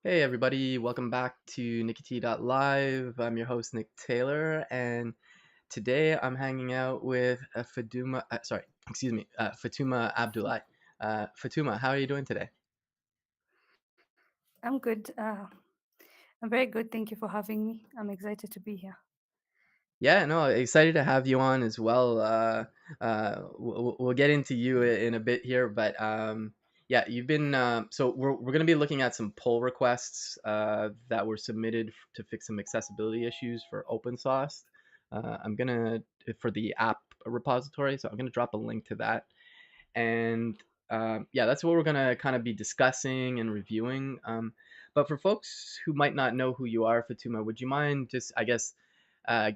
Hey everybody, welcome back to Live. I'm your host Nick Taylor, and today I'm hanging out with Fatuma Abdullahi. Fatuma, how are you doing today? I'm good. I'm very good. Thank you for having me. I'm excited to be here. Yeah, no, excited to have you on as well. We'll get into you in a bit here, but yeah, you've been so we're gonna be looking at some pull requests that were submitted to fix some accessibility issues for open source. I'm gonna for the app repository, so I'm gonna drop a link to that, and yeah, that's what we're gonna kind of be discussing and reviewing. But for folks who might not know who you are, Fatuma, would you mind just, I guess,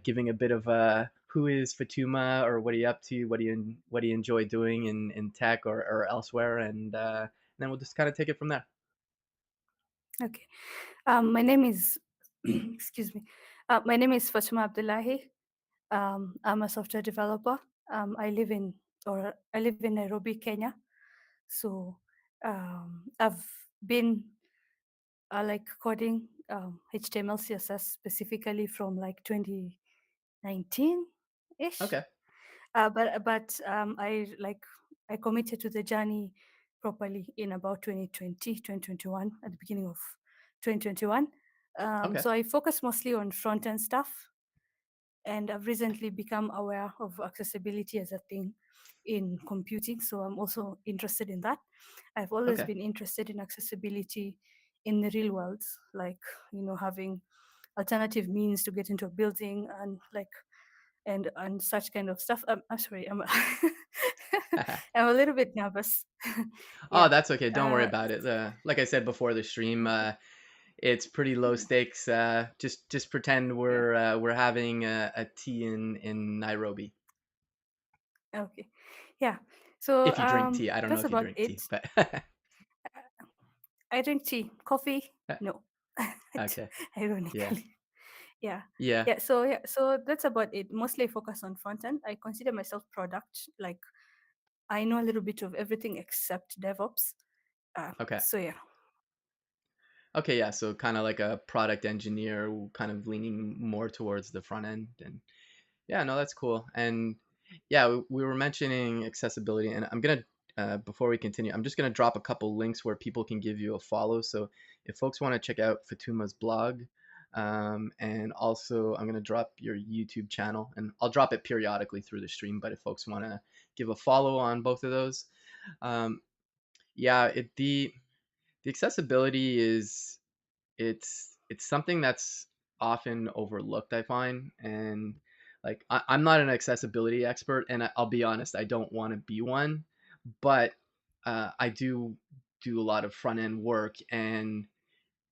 giving a bit of who is Fatuma, or what are you up to? What do you enjoy doing in tech or elsewhere? And then we'll just kind of take it from there. Okay. My name is, excuse me. My name is Fatuma Abdullahi. I'm a software developer. I live in Nairobi, Kenya. So I've been like coding HTML, CSS specifically from like 2019 ish. Okay. I committed to the journey properly in about 2020, 2021, at the beginning of 2021. Okay. So I focus mostly on front end stuff, and I've recently become aware of accessibility as a thing in computing. So I'm also interested in that. I've always Okay. been interested in accessibility in the real world, like having alternative means to get into a building and and such kind of stuff. I'm sorry, I'm a little bit nervous. Oh, Yeah. that's okay. Don't worry Uh, about it. Like I said before the stream, it's pretty low yeah. stakes. Just pretend Yeah. we're having a tea in Nairobi. Okay. Yeah. So If you drink tea, I don't know that's if you about drink tea, it. but I drink tea. Coffee? No. okay. Yeah. Ironically. Yeah. Yeah. So that's about it. Mostly focus on front end. I consider myself product. Like I know a little bit of everything except DevOps. Okay. So yeah. Okay, yeah, so kind of like a product engineer, kind of leaning more towards the front end. And yeah, no, that's cool. And yeah, we were mentioning accessibility, and I'm gonna before we continue, I'm just gonna drop a couple links where people can give you a follow. So if folks want to check out Fatuma's blog, and also I'm gonna drop your YouTube channel, and I'll drop it periodically through the stream. But if folks want to give a follow on both of those, um, yeah, the accessibility is it's something that's often overlooked, I find. And like I'm not an accessibility expert, and I'll be honest, I don't want to be one, but I do a lot of front end work. And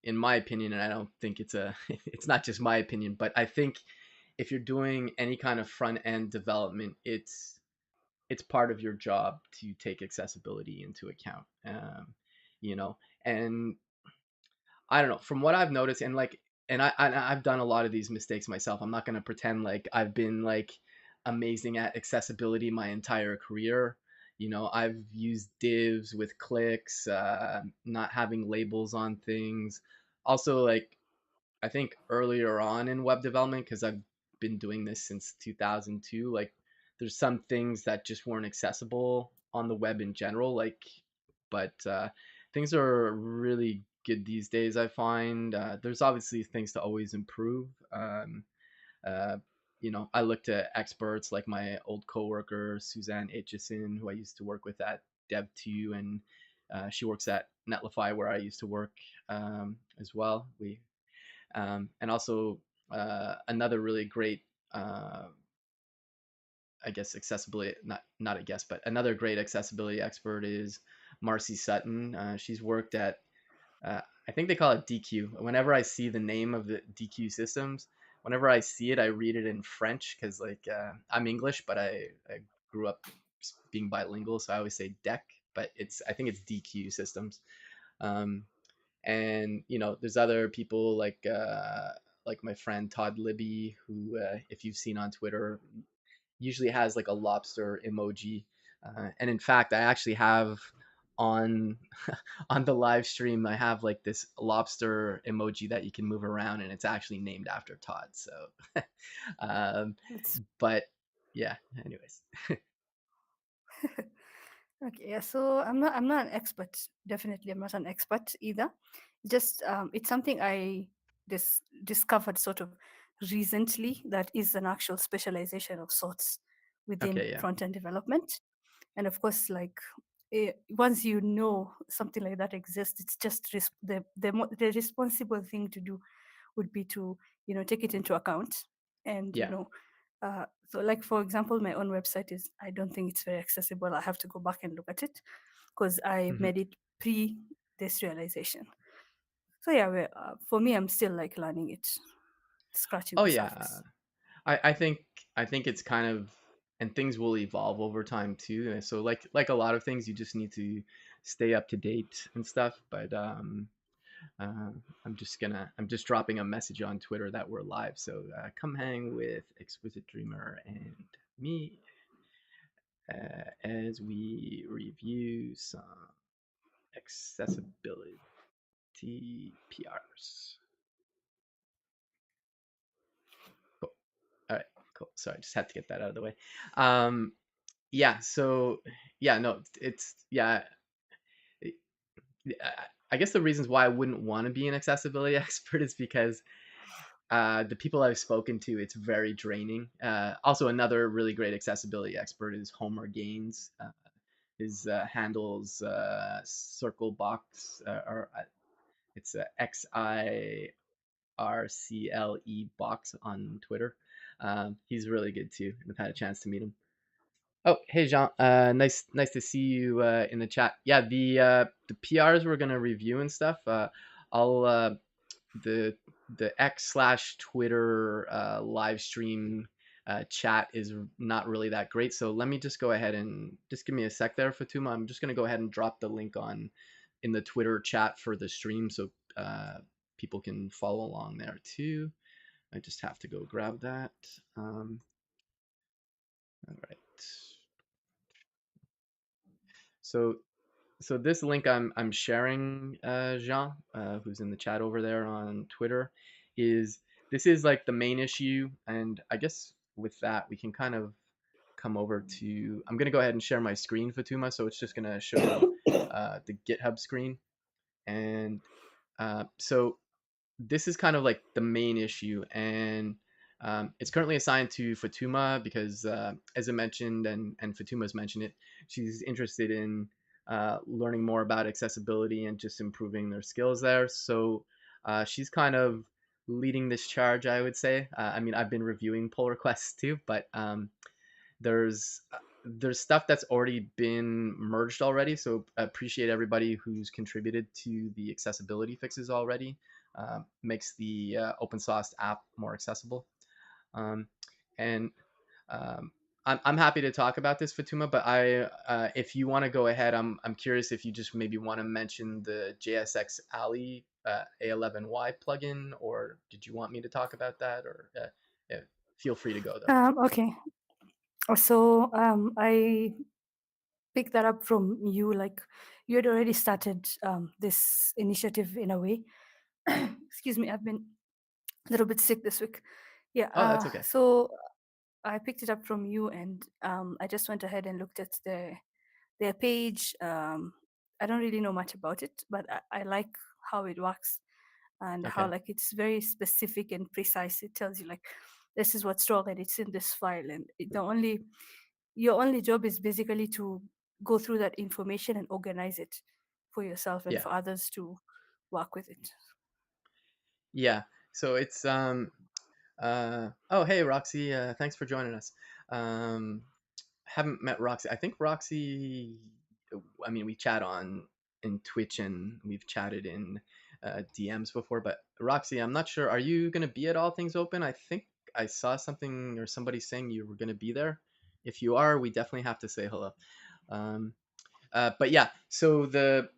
in my opinion, and I don't think it's a it's not just my opinion, but I think if you're doing any kind of front end development, it's part of your job to take accessibility into account. You know, and I don't know. From what I've noticed, and like, I've done a lot of these mistakes myself. I'm not gonna pretend like I've been like amazing at accessibility my entire career. I've used divs with clicks, not having labels on things. Also, like, I think earlier on in web development, because I've been doing this since 2002, like there's some things that just weren't accessible on the web in general. Like, but things are really good these days, I find. There's obviously things to always improve. Uh, I look to experts like my old coworker, Suzanne Itchison, who I used to work with at Dev2, and she works at Netlify, where I used to work as well. And also another really great, I guess, accessibility, not I guess, but another great accessibility expert is Marcy Sutton. She's worked at, I think they call it DQ. Whenever I see the name of the DQ systems, whenever I see it, I read it in French, because like I'm English, but I grew up being bilingual, so I always say DEC, but I think it's DQ systems. Um, and there's other people like my friend Todd Libby, who if you've seen on Twitter, usually has like a lobster emoji. And in fact, I actually have on on the live stream, I have like this lobster emoji that you can move around, and it's actually named after Todd. So, um, It's but yeah. Anyways, okay. Yeah. So I'm not an expert. Definitely, I'm not an expert either. Just it's something I discovered sort of recently that is an actual specialization of sorts within okay, yeah, front end development. And of course, like once you know something like that exists, it's just the responsible thing to do would be to take it into account. And yeah. so like for example, my own website is, I don't think it's very accessible. I have to go back and look at it because I Hmm. made it pre this realization. So yeah, for me, I'm still like learning it, scratching Oh the yeah, surface. I think it's kind of, and things will evolve over time too. And so like a lot of things, you just need to stay up to date and stuff. But uh, I'm just dropping a message on Twitter that we're live. So come hang with Exquisite Dreamer and me as we review some accessibility PRs. Cool. All right. Cool. Sorry, just had to get that out of the way. Um, yeah. So yeah, no, it's yeah. it- I guess the reasons why I wouldn't want to be an accessibility expert is because the people I've spoken to, it's very draining. Also, another really great accessibility expert is Homer Gaines. His handles circle box, or it's XIRCLE box on Twitter. He's really good too, and I've had a chance to meet him. Oh, hey Jean. Nice to see you in the chat. Yeah, the PRs we're gonna review and stuff. I'll the X slash Twitter live stream chat is not really that great. So let me just go ahead and just give me a sec there, Fatuma. I'm just gonna go ahead and drop the link on in the Twitter chat for the stream, so people can follow along there too. I just have to go grab that. All right. So this link I'm sharing, Jean, who's in the chat over there on Twitter, is this is like the main issue, and I guess with that we can kind of come over to. I'm gonna go ahead and share my screen, Fatuma, so it's just gonna show the GitHub screen, and so this is kind of like the main issue, and it's currently assigned to Fatuma because, as I mentioned, and Fatuma's mentioned it, she's interested in learning more about accessibility and just improving their skills there. So she's kind of leading this charge, I would say. I mean, I've been reviewing pull requests too, but there's stuff that's already been merged already. So I appreciate everybody who's contributed to the accessibility fixes already. Makes the open source app more accessible. Um, and um, I'm happy to talk about this, Fatuma. But if you want to go ahead, I'm curious if you just maybe want to mention the JSX Alley a11y plugin, or did you want me to talk about that? Or yeah, feel free to go though. Okay. So I picked that up from you. Like you had already started this initiative in a way. Excuse me, I've been a little bit sick this week. Yeah. Oh, that's okay. So I picked it up from you, and I just went ahead and looked at their page. I don't really know much about it, but I like how it works and how Okay. like it's very specific and precise. It tells you like this is what's wrong and it's in this file, and the only your only job is basically to go through that information and organize it for yourself and Yeah. for others to work with it. Yeah. So it's oh, hey Roxy, thanks for joining us. Um haven't met Roxy. I think Roxy, I mean, we chat on in Twitch and we've chatted in DMs before, but Roxy, I'm not sure, are you going to be at All Things Open? I think I saw something or somebody saying you were going to be there. If you are, we definitely have to say hello. Um but yeah, so the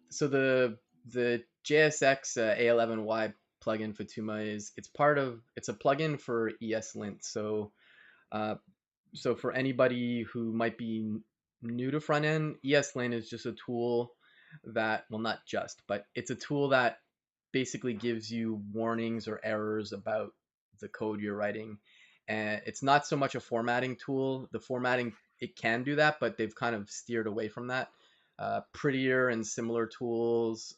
JSX A11y plugin Fatuma is it's a plugin for ESLint. So uh, for anybody who might be new to front end, ESLint is just a tool that, well, not just, but it's a tool that basically gives you warnings or errors about the code you're writing. And it's not so much a formatting tool. The formatting, it can do that, but they've kind of steered away from that. Prettier and similar tools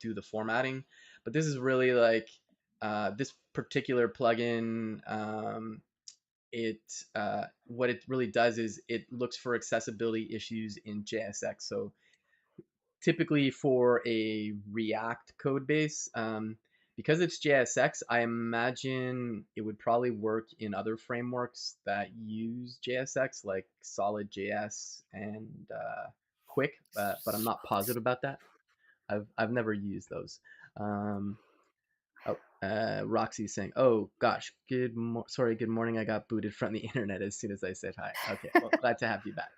do the formatting, but this is really like this particular plugin. It What it really does is it looks for accessibility issues in JSX. So typically for a React code base. Because it's JSX, I imagine it would probably work in other frameworks that use JSX, like Solid.js and Quick, but I'm not positive about that. I've never used those. Um, Roxy's saying, "Oh gosh, sorry, good morning. I got booted from the internet as soon as I said hi." Okay, well, glad to have you back.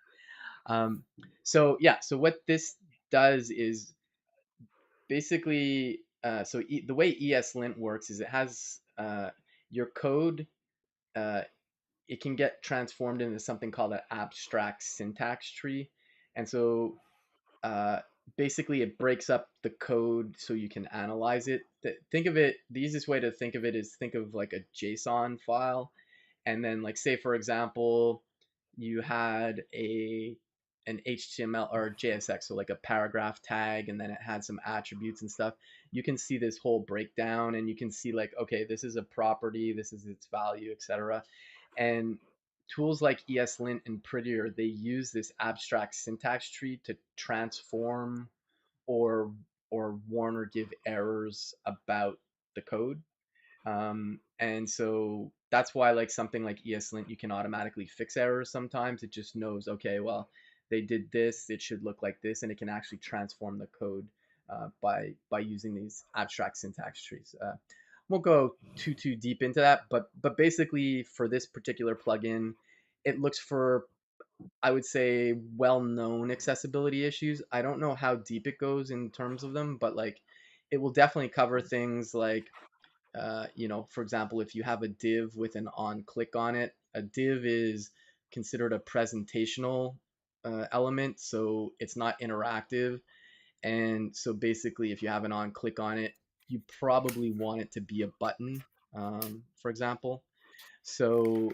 Um, so yeah, so what this does is basically, the way ESLint works is it has your code. Uh, it can get transformed into something called an abstract syntax tree, and so uh, basically it breaks up the code so you can analyze it. Think of it. The easiest way to think of it is think of like a JSON file, and then like say for example you had a an HTML or JSX, so like a paragraph tag, and then it had some attributes and stuff. You can see this whole breakdown, and you can see like, okay, this is a property, this is its value, etc. And tools like ESLint and Prettier, they use this abstract syntax tree to transform or warn or give errors about the code. And so that's why like something like ESLint, you can automatically fix errors sometimes. It just knows, okay, well, they did this, it should look like this, and it can actually transform the code by using these abstract syntax trees. Won't go too deep into that, but basically for this particular plugin, it looks for, I would say, well-known accessibility issues. I don't know how deep it goes in terms of them, but like it will definitely cover things like for example, if you have a div with an on click on it, a div is considered a presentational element, so it's not interactive. And so basically, if you have an on click on it, you probably want it to be a button, for example. So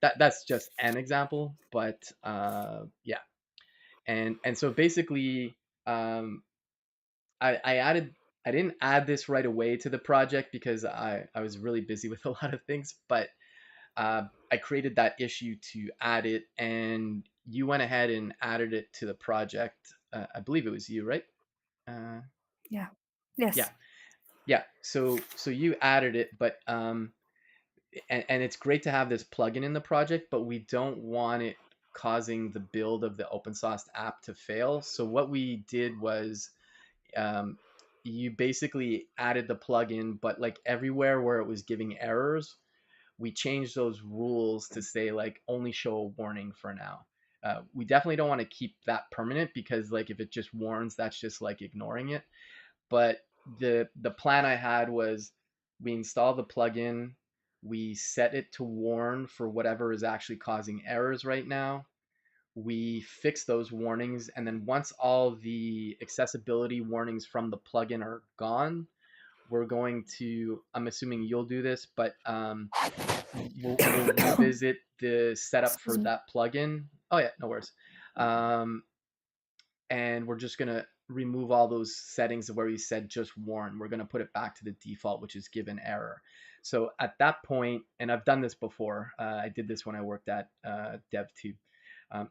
that's just an example, but yeah. And so basically, um, I added I didn't add this right away to the project because I was really busy with a lot of things, but I created that issue to add it, and you went ahead and added it to the project. I believe it was you, right? Uh, Yeah. yeah, Yes. yeah. So you added it, but and it's great to have this plugin in the project, but we don't want it causing the build of the open source app to fail. So what we did was um, you basically added the plugin, but like everywhere where it was giving errors, we changed those rules to say like only show a warning for now. We definitely don't want to keep that permanent because like if it just warns, that's just like ignoring it. But the plan I had was we install the plugin, we set it to warn for whatever is actually causing errors right now, we fix those warnings, and then once all the accessibility warnings from the plugin are gone, we're going to, I'm assuming you'll do this, but we'll revisit the setup Excuse for me. that plugin. Oh yeah, no worries. Um, and we're just going to remove all those settings where we said just warn. We're going to put it back to the default, which is give an error. So at that point, and I've done this before, I did this when I worked at Dev2.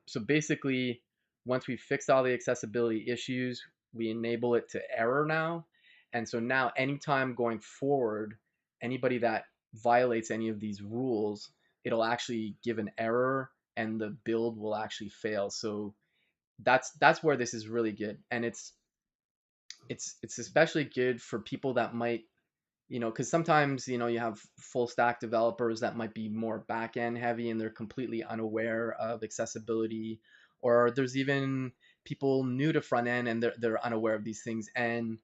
So basically, once we fixed all the accessibility issues, we enable it to error now. And so now, anytime going forward, anybody that violates any of these rules, it'll actually give an error and the build will actually fail. So that's where this is really good, and it's especially good for people that might, because sometimes you have full stack developers that might be more back end heavy and they're completely unaware of accessibility, or there's even people new to front end and they're unaware of these things, and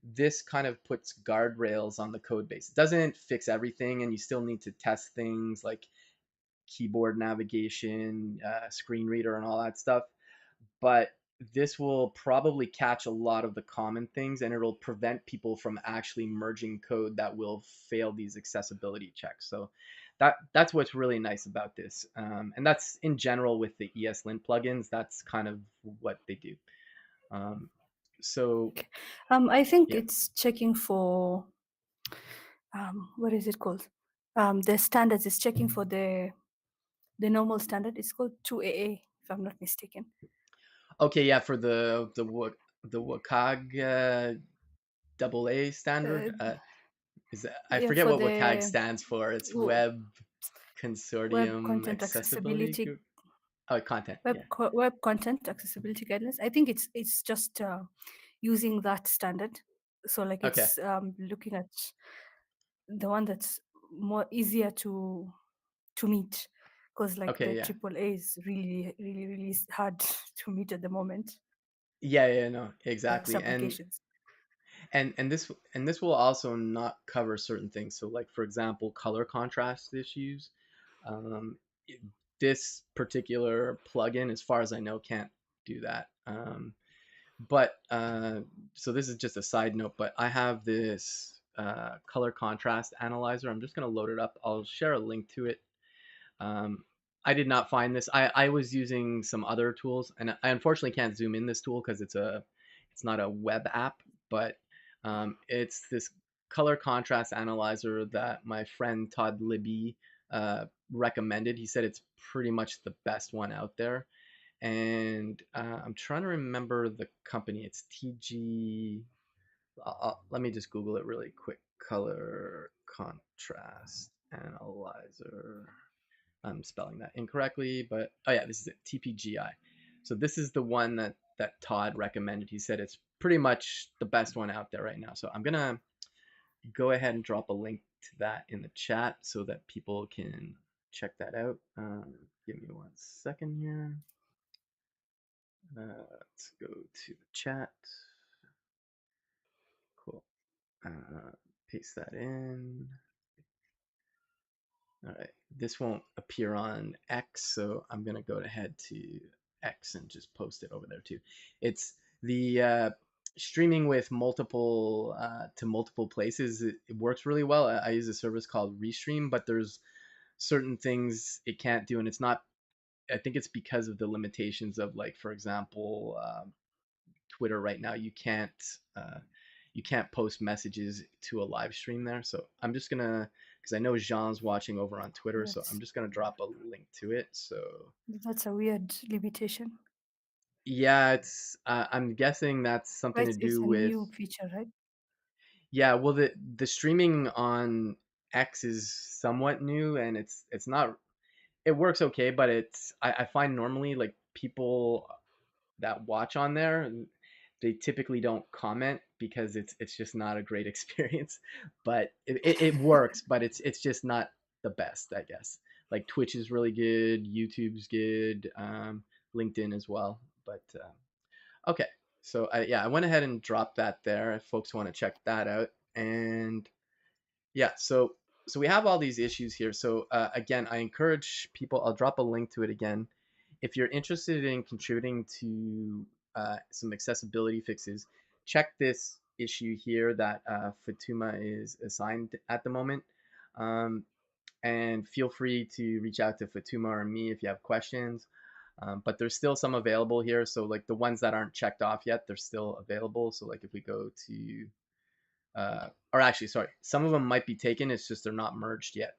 this kind of puts guardrails on the code base. It doesn't fix everything, and you still need to test things like keyboard navigation, screen reader, and all that stuff, but this will probably catch a lot of the common things, and it'll prevent people from actually merging code that will fail these accessibility checks. So that's what's really nice about this, and that's in general with the ESLint plugins. That's kind of what they do. Um, so Okay. I think yeah. it's checking for what is it called? The standards is checking for the normal standard. It's called 2AA, if I'm not mistaken. Okay, yeah, for the WCAG double A standard. Uh, Is that, I yeah, forget for what WCAG the stands for. It's w- Web web Consortium content Accessibility accessibility, Group. Oh, content. Yeah. web content accessibility guidelines. I think it's just using that standard. So like Okay. it's looking at the one that's more easier to meet, because like Okay. the Yeah. triple A is really hard to meet at the moment. Yeah. Yeah. No. Some Exactly. applications. And this will also not cover certain things. So, like for example, color contrast issues. Um, it- this particular plugin, as far as I know, can't do that. But so this is just a side note, but I have this color contrast analyzer. I'm just going to load it up. I'll share a link to it. um, I did not find this. I was using some other tools, and I unfortunately can't zoom in this tool because it's not a web app, but it's this color contrast analyzer that my friend Todd Libby recommended. He said it's pretty much the best one out there, and I'm trying to remember the company. It's TG. Let me just Google it really quick. Color contrast analyzer. I'm spelling that incorrectly, but oh yeah, this is it, TPGI. So this is the one that Todd recommended. He said it's pretty much the best one out there right now. So I'm gonna go ahead and drop a link to that in the chat so that people can check that out. Give me 1 second here. Let's go to the chat. Cool. Paste that in. All right, this won't appear on X, so I'm gonna go ahead to X and just post it over there too. It's the streaming with multiple to multiple places. It works really well. I use a service called Restream, but there's certain things it can't do, and it's not. I think it's because of the limitations of, like, for example, Twitter right now. Uh, you can't post messages to a live stream there. So I'm just gonna, because I know Jean's watching over on Twitter, so I'm That's just gonna drop a link to it. So that's a weird limitation. yeah, I'm guessing that's something Right, to it's do a with, new feature, right? yeah. Well, the streaming on X is somewhat new, and it's not. It works okay, but I find normally, like, people that watch on there, they typically don't comment because it's just not a great experience. But it works, but it's just not the best, I guess. Like Twitch is really good, YouTube's good, LinkedIn as well. But okay, so I went ahead and dropped that there if folks want to check that out. And yeah, so we have all these issues here. So again, I encourage people. I'll drop a link to it again. If you're interested in contributing to some accessibility fixes, check this issue here that Fatuma is assigned at the moment. Um, and feel free to reach out to Fatuma or me if you have questions. But there's still some available here. So like the ones that aren't checked off yet, they're still available. So like if we go to or actually, sorry, some of them might be taken. It's just they're not merged yet.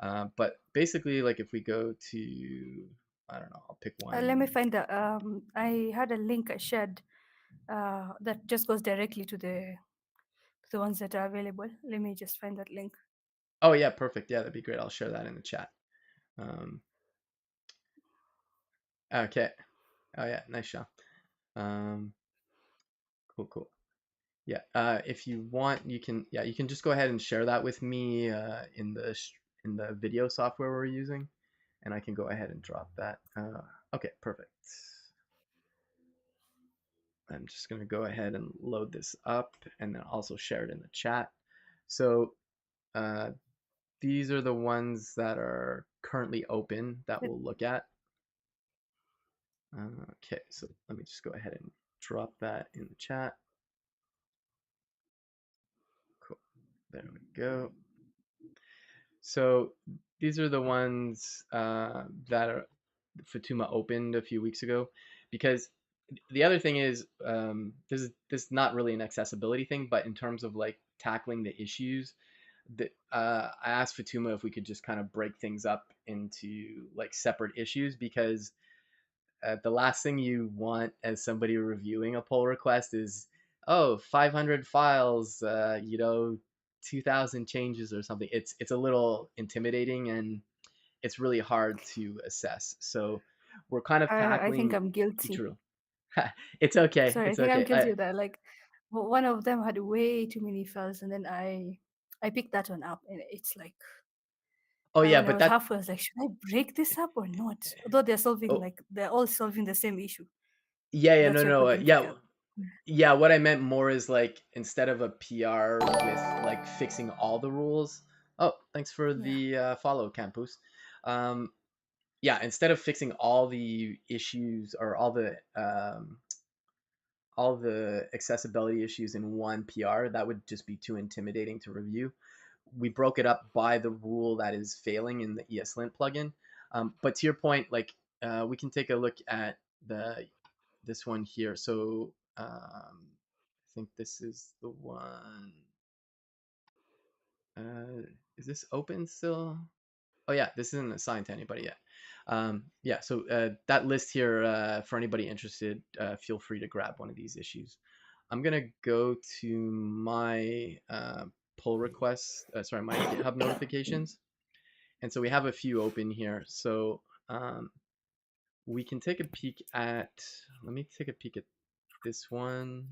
But basically, like if we go to, I don't know, I'll pick Let me one. find the. I had a link I shared that just goes directly to the ones that are available. Let me just find that link. Oh yeah, perfect. Yeah, that'd be great. I'll share that in the chat. Um, okay. Oh yeah, nice shot. Um, cool, cool. Yeah. If you want, you can just go ahead and share that with me in the video software we're using, and I can go ahead and drop that. Okay, perfect. I'm just going to go ahead and load this up and then also share it in the chat. So uh, these are the ones that are currently open that Let, we'll look at. Okay, so let me just go ahead and drop that in the chat. Cool. There we go. So these are the ones that are Fatuma opened a few weeks ago, because the other thing is this is not really an accessibility thing, but in terms of like tackling the issues, that I asked Fatuma if we could just kind of break things up into like separate issues, because the last thing you want as somebody reviewing a pull request is, oh, 500 files, 2000 changes or something. It's a little intimidating, and it's really hard to assess. So we're kind of I think tackling. I'm guilty. True. It's okay. Sorry, I It's think I'm okay. guilty of that. Like, one of them had way too many files, and then I picked that one up, and it's like Oh yeah, when I but was that. halfway, I was like, should I break this up or not? Although Oh they're all solving the same issue. yeah, yeah, That's no, what I no, couldn't pick yeah, up. yeah. What I meant more is like instead of a PR with like fixing all the rules. Oh, thanks for Yeah, the follow, Campus. Um, yeah, instead of fixing all the issues or all the accessibility issues in one PR, that would just be too intimidating to review. We broke it up by the rule that is failing in the ESLint plugin. But to your point, like we can take a look at the this one here. So I think this is the one. Is this open still? Oh yeah, this isn't assigned to anybody yet. Yeah, so that list here, for anybody interested, feel free to grab one of these issues. I'm gonna go to my pull requests. Sorry, my GitHub notifications, and so we have a few open here. So we can take a peek at. Let me take a peek at this one.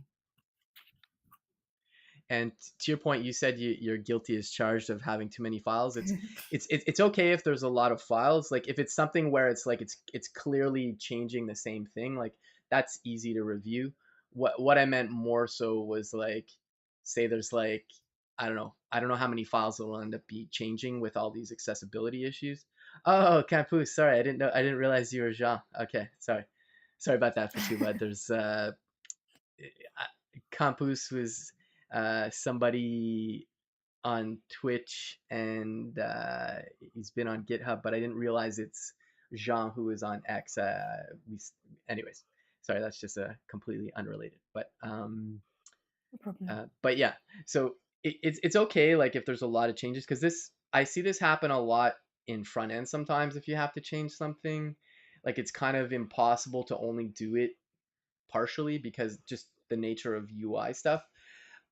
And to your point, you said you're guilty as charged of having too many files. It's okay if there's a lot of files. Like if it's something where it's like it's clearly changing the same thing, like that's easy to review. What I meant more so was like, say there's like, I don't know how many files will end up be changing with all these accessibility issues. Oh, Campus, sorry, I didn't realize you were Jean. Okay, sorry about that, Fatuma. There's Campus was somebody on Twitch, and he's been on GitHub, but I didn't realize it's Jean who is on X. Anyways, sorry, that's just a completely unrelated. no problem. But yeah, so it's okay. Like if there's a lot of changes, because this I see this happen a lot in front end sometimes. If you have to change something, like it's kind of impossible to only do it partially because just the nature of UI stuff.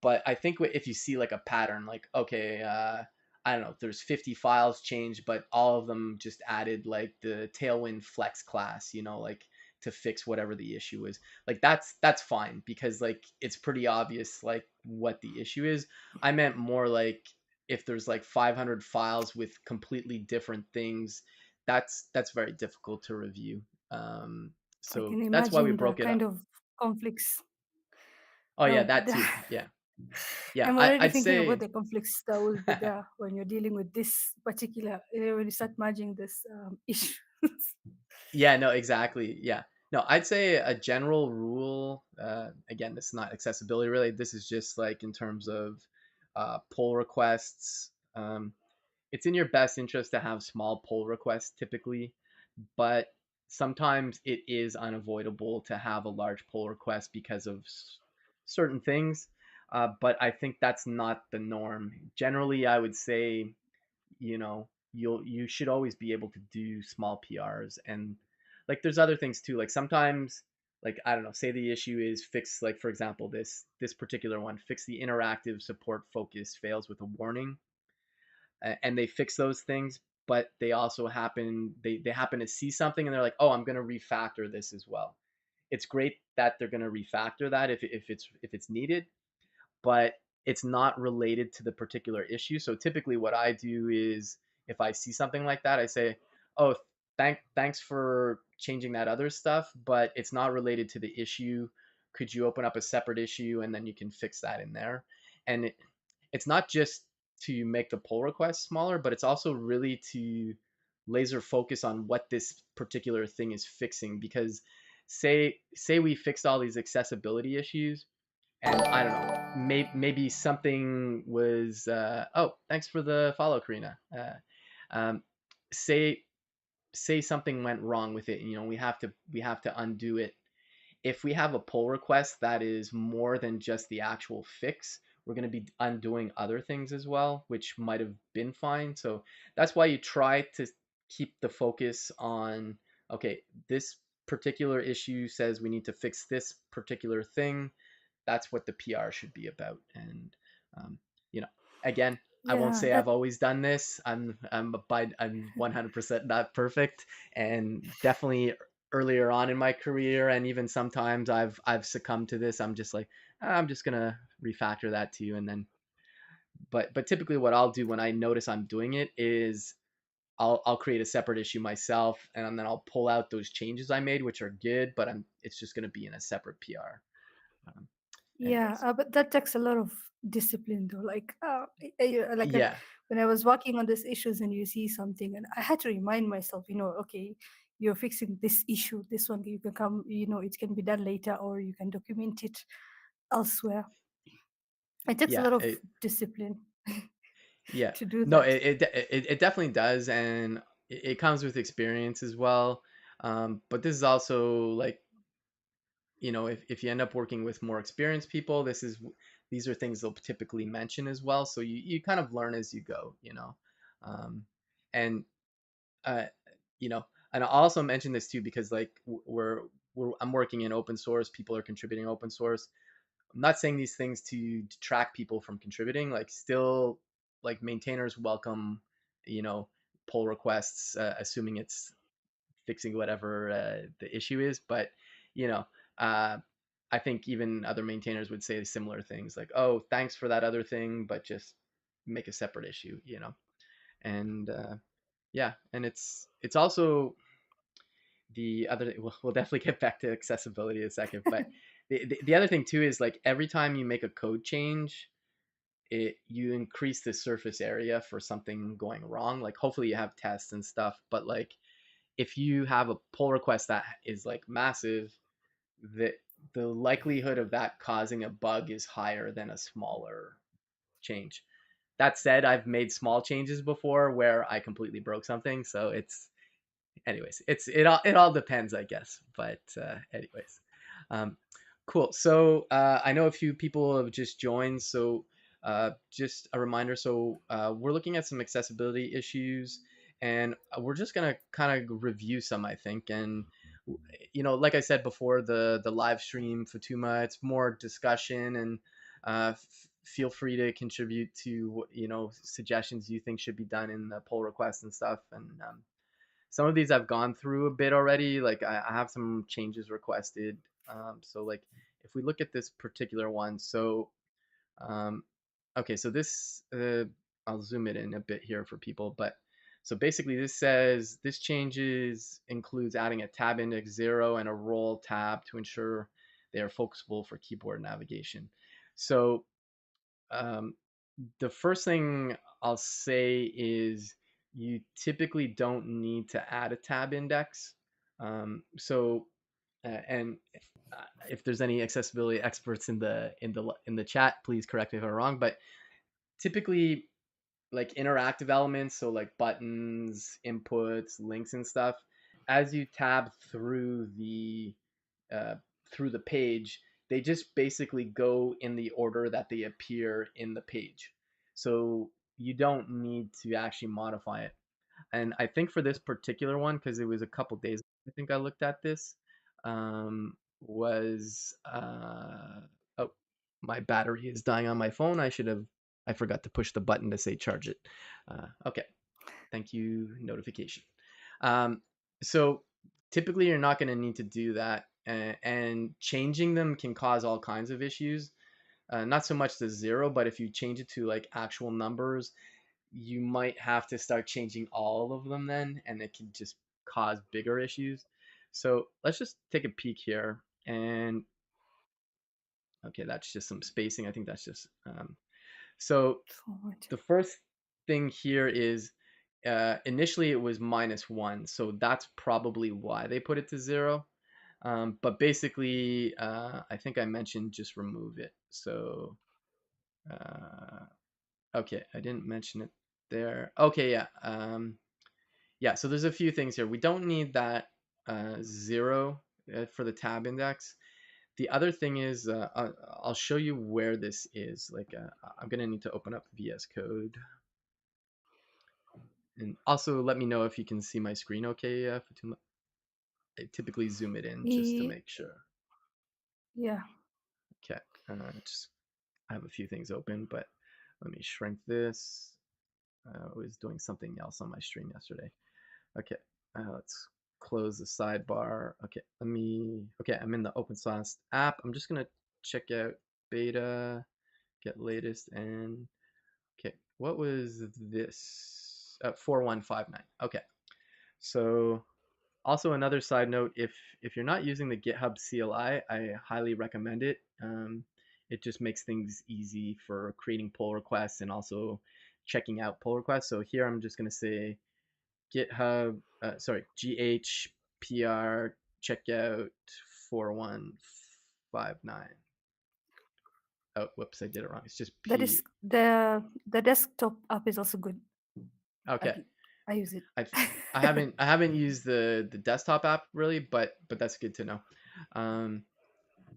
But I think if you see like a pattern, like okay, I don't know, there's 50 files changed, but all of them just added like the Tailwind Flex class, like to fix whatever the issue is. Like that's fine because like it's pretty obvious like what the issue is. I meant more like if there's like 500 files with completely different things, that's very difficult to review. I So can that's why we imagine the broke it kind up. of conflicts. Oh yeah, Um, that too. Yeah. Yeah, I'm already I'd thinking about say. the conflicts that will be there when you're dealing with this particular, when you start merging this issue. Yeah, no, exactly. Yeah. No, I'd say a general rule, again, this is not accessibility really. This is just like in terms of pull requests. It's in your best interest to have small pull requests typically, but sometimes it is unavoidable to have a large pull request because of certain things. But I think that's not the norm. Generally, I would say you should always be able to do small PRs, and like there's other things too. Like sometimes, like I don't know, say the issue is fix, like for example this particular one, fix the interactive support focus fails with a warning, and they fix those things, but they also they happen to see something and they're like, oh, I'm going to refactor this as well. It's great that they're going to refactor that if it's needed, but it's not related to the particular issue. So typically what I do is if I see something like that, I say, "Oh, thanks for changing that other stuff, but it's not related to the issue. Could you open up a separate issue and then you can fix that in there?" And it's not just to make the pull request smaller, but it's also really to laser focus on what this particular thing is fixing, because say we fixed all these accessibility issues, and I don't know, maybe something was oh, thanks for the follow, Karina. Um, say say something went wrong with it, you know, we have to undo it. If we have a pull request that is more than just the actual fix, we're going to be undoing other things as well, which might have been fine. So that's why you try to keep the focus on, okay, this particular issue says we need to fix this particular thing. That's what the PR should be about. And um, you know, again, I won't Yeah, say I've that always done this. I'm 100% not perfect, and definitely earlier on in my career, and even sometimes I've succumbed to this. I'm just like, I'm just gonna refactor that to you, and then but typically what I'll do when I notice I'm doing it is I'll create a separate issue myself, and then I'll pull out those changes I made, which are good, but it's just gonna be in a separate PR. Um, yeah, anyways, but that takes a lot of discipline though. Like, yeah, when I was working on these issues and you see something, and I had to remind myself, okay, you're fixing this issue, this one, you can come, it can be done later, or you can document it elsewhere. It takes a yeah, lot of discipline yeah. to do No, that. it definitely does, and it comes with experience as well. But this is also like, if you end up working with more experienced people, these are things they'll typically mention as well. So you kind of learn as you go. And uh, you know, and I'll also mention this too because like I'm working in open source. People are contributing open source. I'm not saying these things to detract people from contributing. Like still, like maintainers welcome, you know, pull requests, assuming it's fixing whatever the issue is. But you know, uh, I think even other maintainers would say similar things like, "Oh, thanks for that other thing, but just make a separate issue," And yeah, and it's also the other. We'll definitely get back to accessibility in a second, but the other thing too is like every time you make a code change, you increase the surface area for something going wrong. Like hopefully you have tests and stuff, but like if you have a pull request that is like massive, the the likelihood of that causing a bug is higher than a smaller change. That said, I've made small changes before where I completely broke something, so it all depends, I guess. But anyways, um, cool. So I know a few people have just joined, so just a reminder. So we're looking at some accessibility issues, and we're just gonna kind of review some, I think. And like I said before, the live stream, Fatuma, it's more discussion, and feel free to contribute to suggestions you think should be done in the pull requests and stuff. And some of these I've gone through a bit already. Like I have some changes requested. So like if we look at this particular one, so um, okay, so this I'll zoom it in a bit here for people, but so basically this says this changes includes adding a tab index 0 and a role tab to ensure they are focusable for keyboard navigation. So um, the first thing I'll say is you typically don't need to add a tab index. And if there's any accessibility experts in the chat, please correct me if I'm wrong. But typically, like interactive elements, so like buttons, inputs, links, and stuff, as you tab uh, through the page, they just basically go in the order that they appear in the page. So you don't need to actually modify it. And I think for this particular one, because it was a couple days, I think I looked at this, was oh, my battery is dying on my phone. I forgot to push the button to say charge it. Okay, thank you, notification. Um, so typically you're not going to need to do that, and changing them can cause all kinds of issues. Not so much the 0, but if you change it to like actual numbers, you might have to start changing all of them then, and it can just cause bigger issues. So let's just take a peek here. And okay, that's just some spacing. I think that's just so So much. the first thing here is initially it was -1, so that's probably why they put it to 0. But basically, I think I mentioned just remove it. So, uh, okay, I didn't mention it there. Okay, yeah. Yeah, so there's a few things here. We don't need that zero for the tab index. The other thing is, I'll show you where this is. Like, I'm gonna need to open up VS Code, and also let me know if you can see my screen. Okay, Fatuma. I typically zoom it in just to E- make sure. yeah. Okay, just I have a few things open, but let me shrink this. I was doing something else on my stream yesterday. Okay, let's close the sidebar. Okay, okay, I'm in the open source app. I'm just gonna check out beta, get latest, and okay, what was this? 4159. Okay, so also another side note, if you're not using the GitHub CLI, I highly recommend it. It just makes things easy for creating pull requests and also checking out pull requests. So here I'm just gonna say GitHub, sorry, GHPR checkout 4159. Oh, whoops, I did it wrong. It's just That is P. the desktop app is also good. Okay, I I use it. I I haven't used the desktop app really, but that's good to know. Um,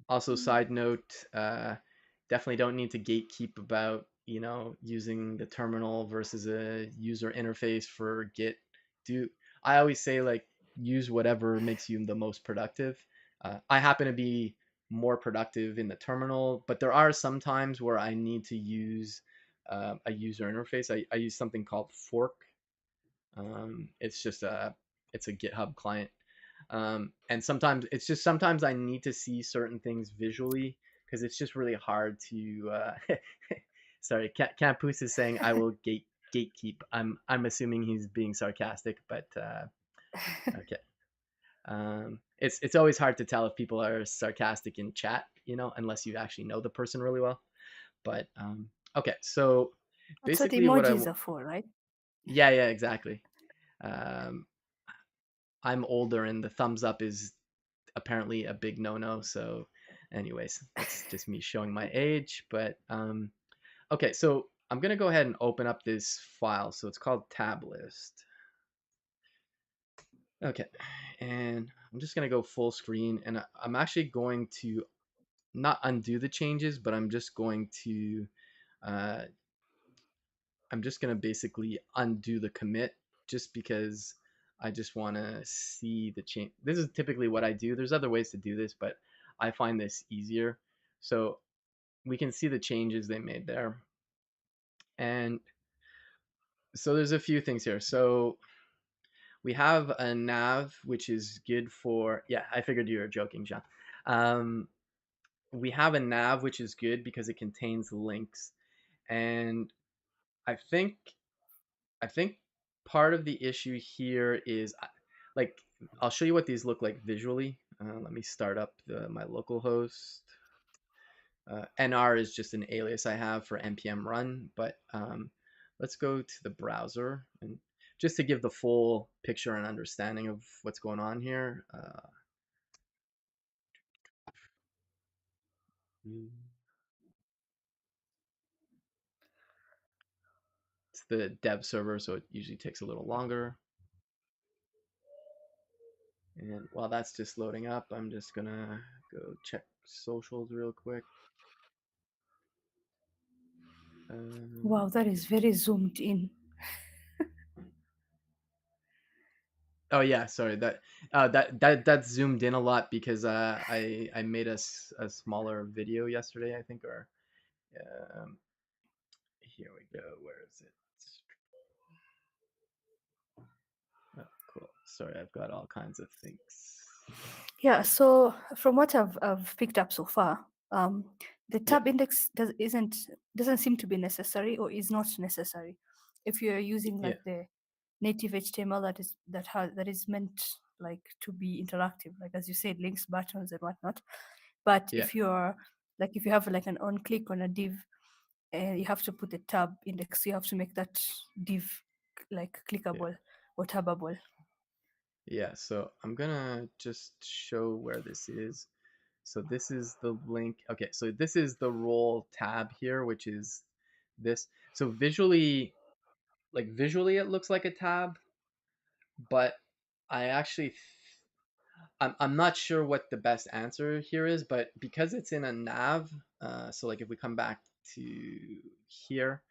Also, side note, definitely don't need to gatekeep about using the terminal versus a user interface for Git. Do I always say like use whatever makes you the most productive. I happen to be more productive in the terminal, but there are some times where I need to use a user interface. I use something called Fork. It's a GitHub client, and sometimes I need to see certain things visually because it's just really hard to. Sorry, Campus is saying I will gatekeep. I'm assuming he's being sarcastic, but okay. It's always hard to tell if people are sarcastic in chat, unless you actually know the person really well. But okay, so That's what basically what emojis are for, right? yeah, exactly. Um, I'm older, and the thumbs up is apparently a big no-no. So, anyways, that's just me showing my age. But okay, so I'm gonna go ahead and open up this file. So it's called tab list. Okay, and I'm just gonna go full screen, and I'm actually going to not undo the changes, but uh, I'm just gonna basically undo the commit just because I just want to see the change. This is typically what I do. There's other ways to do this, but I find this easier. So we can see the changes they made there. And so there's a few things here. So we have a nav, which is good for, yeah, I figured you were joking, John. Um, we have a nav, which is good because it contains links. And I think I think part of the issue here is like I'll show you what these look like visually. Let me start up my local host. NR is just an alias I have for npm run, but let's go to the browser and just to give the full picture and understanding of what's going on here. It's the dev server, so it usually takes a little longer. And while that's just loading up, I'm just gonna go check socials real quick. Wow, that is very zoomed in. Oh yeah, sorry that zoomed in a lot because I made a smaller video yesterday, I think, or um, here we go. Where is it? Oh, cool. Sorry, I've got all kinds of things. Yeah, so from what I've picked up so far, the Yeah, tab index doesn't seem to be necessary or is not necessary if you're using yeah, like the native HTML that is meant like to be interactive, like as you said, links, buttons, and whatnot. But yeah, if you have like an on click on a div, you have to put the tab index. You have to make that div like yeah. clickable or tabbable. Yeah, so I'm gonna just show where this is. So this is the link. Okay, so this is the role tab here, which is this. So visually it looks like a tab, but I actually I'm not sure what the best answer here is, but because it's in a nav, so like if we come back to here,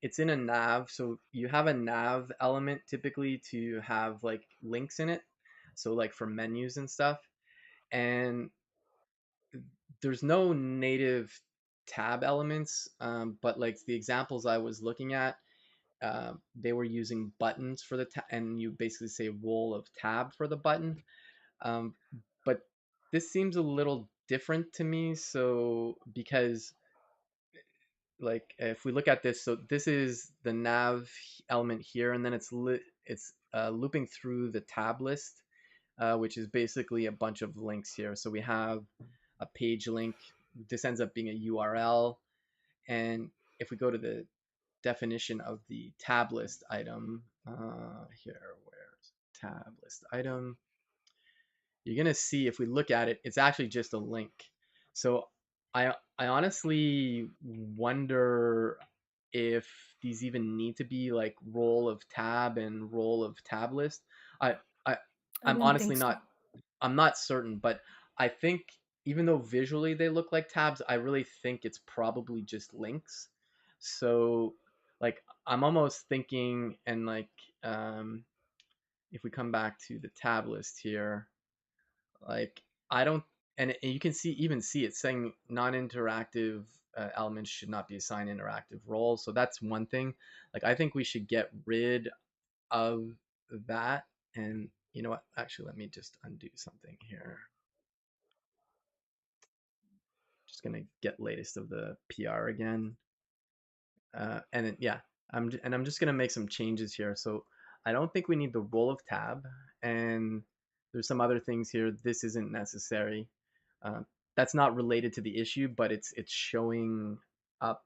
it's in a nav. So you have a nav element typically to have like links in it. So like for menus and stuff. And there's no native tab elements, but like the examples I was looking at, they were using buttons for the tab, and you basically say roll of tab for the button. Um, but this seems a little different to me. So because like if we look at this, so this is the nav element here, and then it's looping through the tab list, which is basically a bunch of links here. So we have a page link. This ends up being a URL, and if we go to the definition of the tab list item, here, where's tab list item? You're gonna see if we look at it, it's actually just a link. So I honestly wonder if these even need to be like role of tab and role of tab list. I I I I'm don't honestly think so. not I'm not certain, but I think even though visually they look like tabs, I really think it's probably just links. So like I'm almost thinking and like um if we come back to the tab list here, like I don't, and you can see it saying non-interactive elements should not be assigned interactive roles. So that's one thing. Like I think we should get rid of that. And you know what? Actually, let me just undo something here. Just gonna get latest of the PR again. And then, yeah, I'm just gonna make some changes here. So I don't think we need the role of tab, and there's some other things here. This isn't necessary. Uh, that's not related to the issue, but it's showing up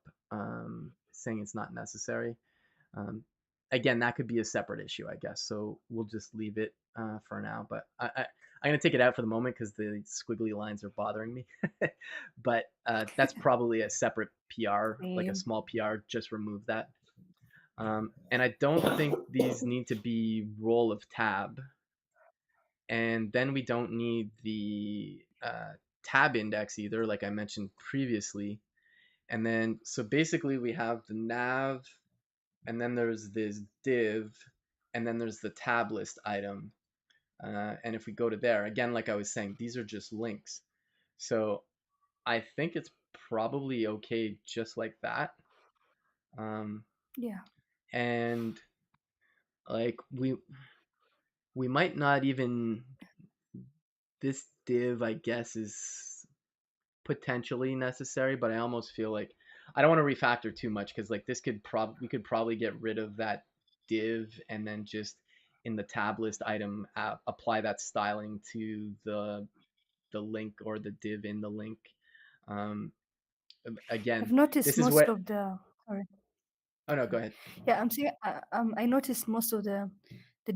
saying it's not necessary. Um, Again, that could be a separate issue, I guess. So we'll just leave it for now. But I'm gonna take it out for the moment because the squiggly lines are bothering me. But that's probably a separate PR, like a Same. small PR. Just remove that. And I don't think these need to be role of tab. And then we don't need the tab index either, like I mentioned previously. And then so basically we have the nav, and then there's this div, and then there's the tab list item. And if we go to there, again, like I was saying, these are just links. So I think it's probably okay just like that. Um, Yeah. and like we might not even, this div I guess is potentially necessary, but I almost feel like I don't want to refactor too much because like this could we could probably get rid of that div and then just in the tab list item apply that styling to the link or the div in the link. Um, I've Again, noticed this is most what. of the. Sorry. Oh no, go Okay. ahead. Yeah, I'm saying I noticed most of the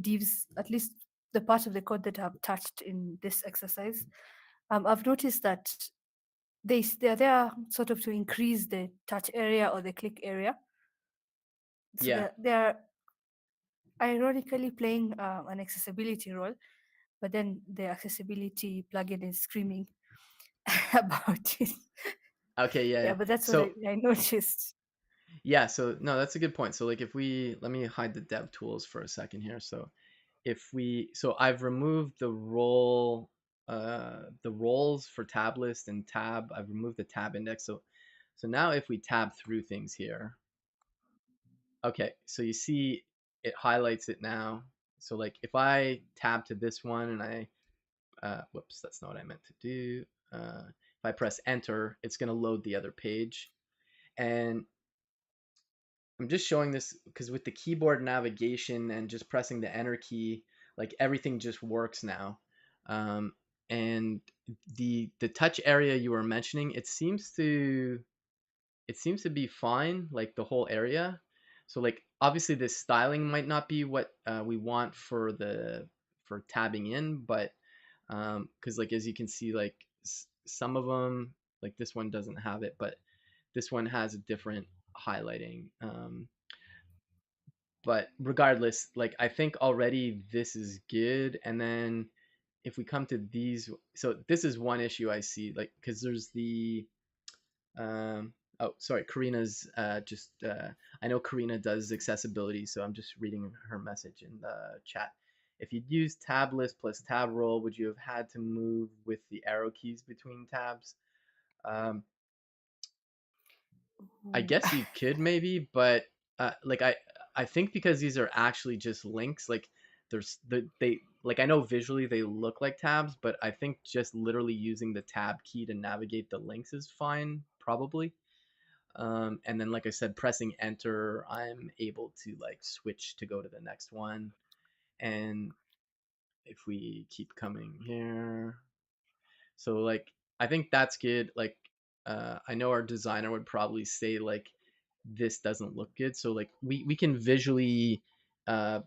divs, at least the part of the code that I've touched in this exercise. I've noticed that they're there sort of to increase the touch area or the click area. So Yeah. they're ironically playing an accessibility role, but then the accessibility plugin is screaming about it. Okay. Yeah. Yeah, Yeah. but that's what So I noticed. yeah. So no, that's a good point. So like if we let me hide the dev tools for a second here. So if we, so I've removed the roles for tab list and tab. I've removed the tab index. So now if we tab through things here, okay, so you see it highlights it now. So like if I tab to this one and whoops, that's not what I meant to do. If I press enter, it's going to load the other page. And I'm just showing this because with the keyboard navigation and just pressing the enter key, like everything just works now. Um, and the touch area you were mentioning, it seems to be fine, like the whole area. So like obviously this styling might not be what we want for for tabbing in, but because like as you can see, like some of them, like this one doesn't have it, but this one has a different highlighting. But regardless, like I think already this is good. And then if we come to these, so this is one issue I see, like because there's the oh, sorry, Karina's just I know Karina does accessibility, so I'm just reading her message in the chat. If you'd use tab list plus tab roll, would you have had to move with the arrow keys between tabs? Um, I Ooh. guess you could maybe, but like I think because these are actually just links, like they like I know visually they look like tabs, but I think just literally using the tab key to navigate the links is fine, probably. And then like I said, pressing enter, I'm able to like switch to go to the next one. And if we keep coming here, so like I think that's good. Like I know our designer would probably say like this doesn't look good. So like we can visually uh,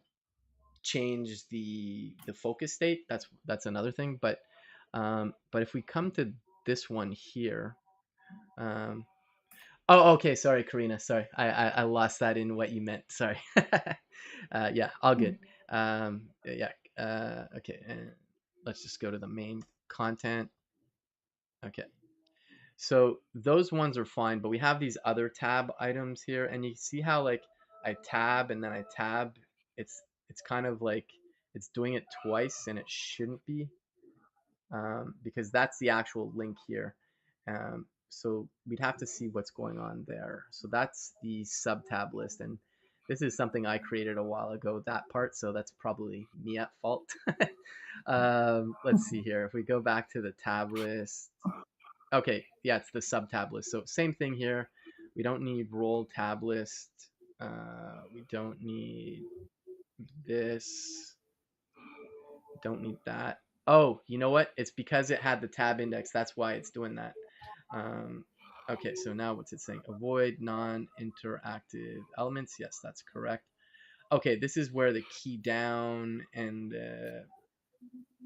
change the focus state. That's another thing. But if we come to this one here, um, oh, okay. Sorry, Karina. Sorry, I lost that in what you meant. Sorry. Yeah, all good. Yeah. Okay. Let's just go to the main content. Okay. So those ones are fine, but we have these other tab items here, and you see how like I tab and then I tab. It's kind of like it's doing it twice, and it shouldn't be because that's the actual link here. So we'd have to see what's going on there. So that's the sub tab list, and this is something I created a while ago. That part, so that's probably me at fault. Let's see here. If we go back to the tab list, okay, yeah, it's the sub tab list. So same thing here. We don't need roll tab list. We don't need this. Don't need that. Oh, you know what? It's because it had the tab index. That's why it's doing that. Um, okay, so now what's it saying? Avoid non-interactive elements. Yes, that's correct. Okay, this is where the key down and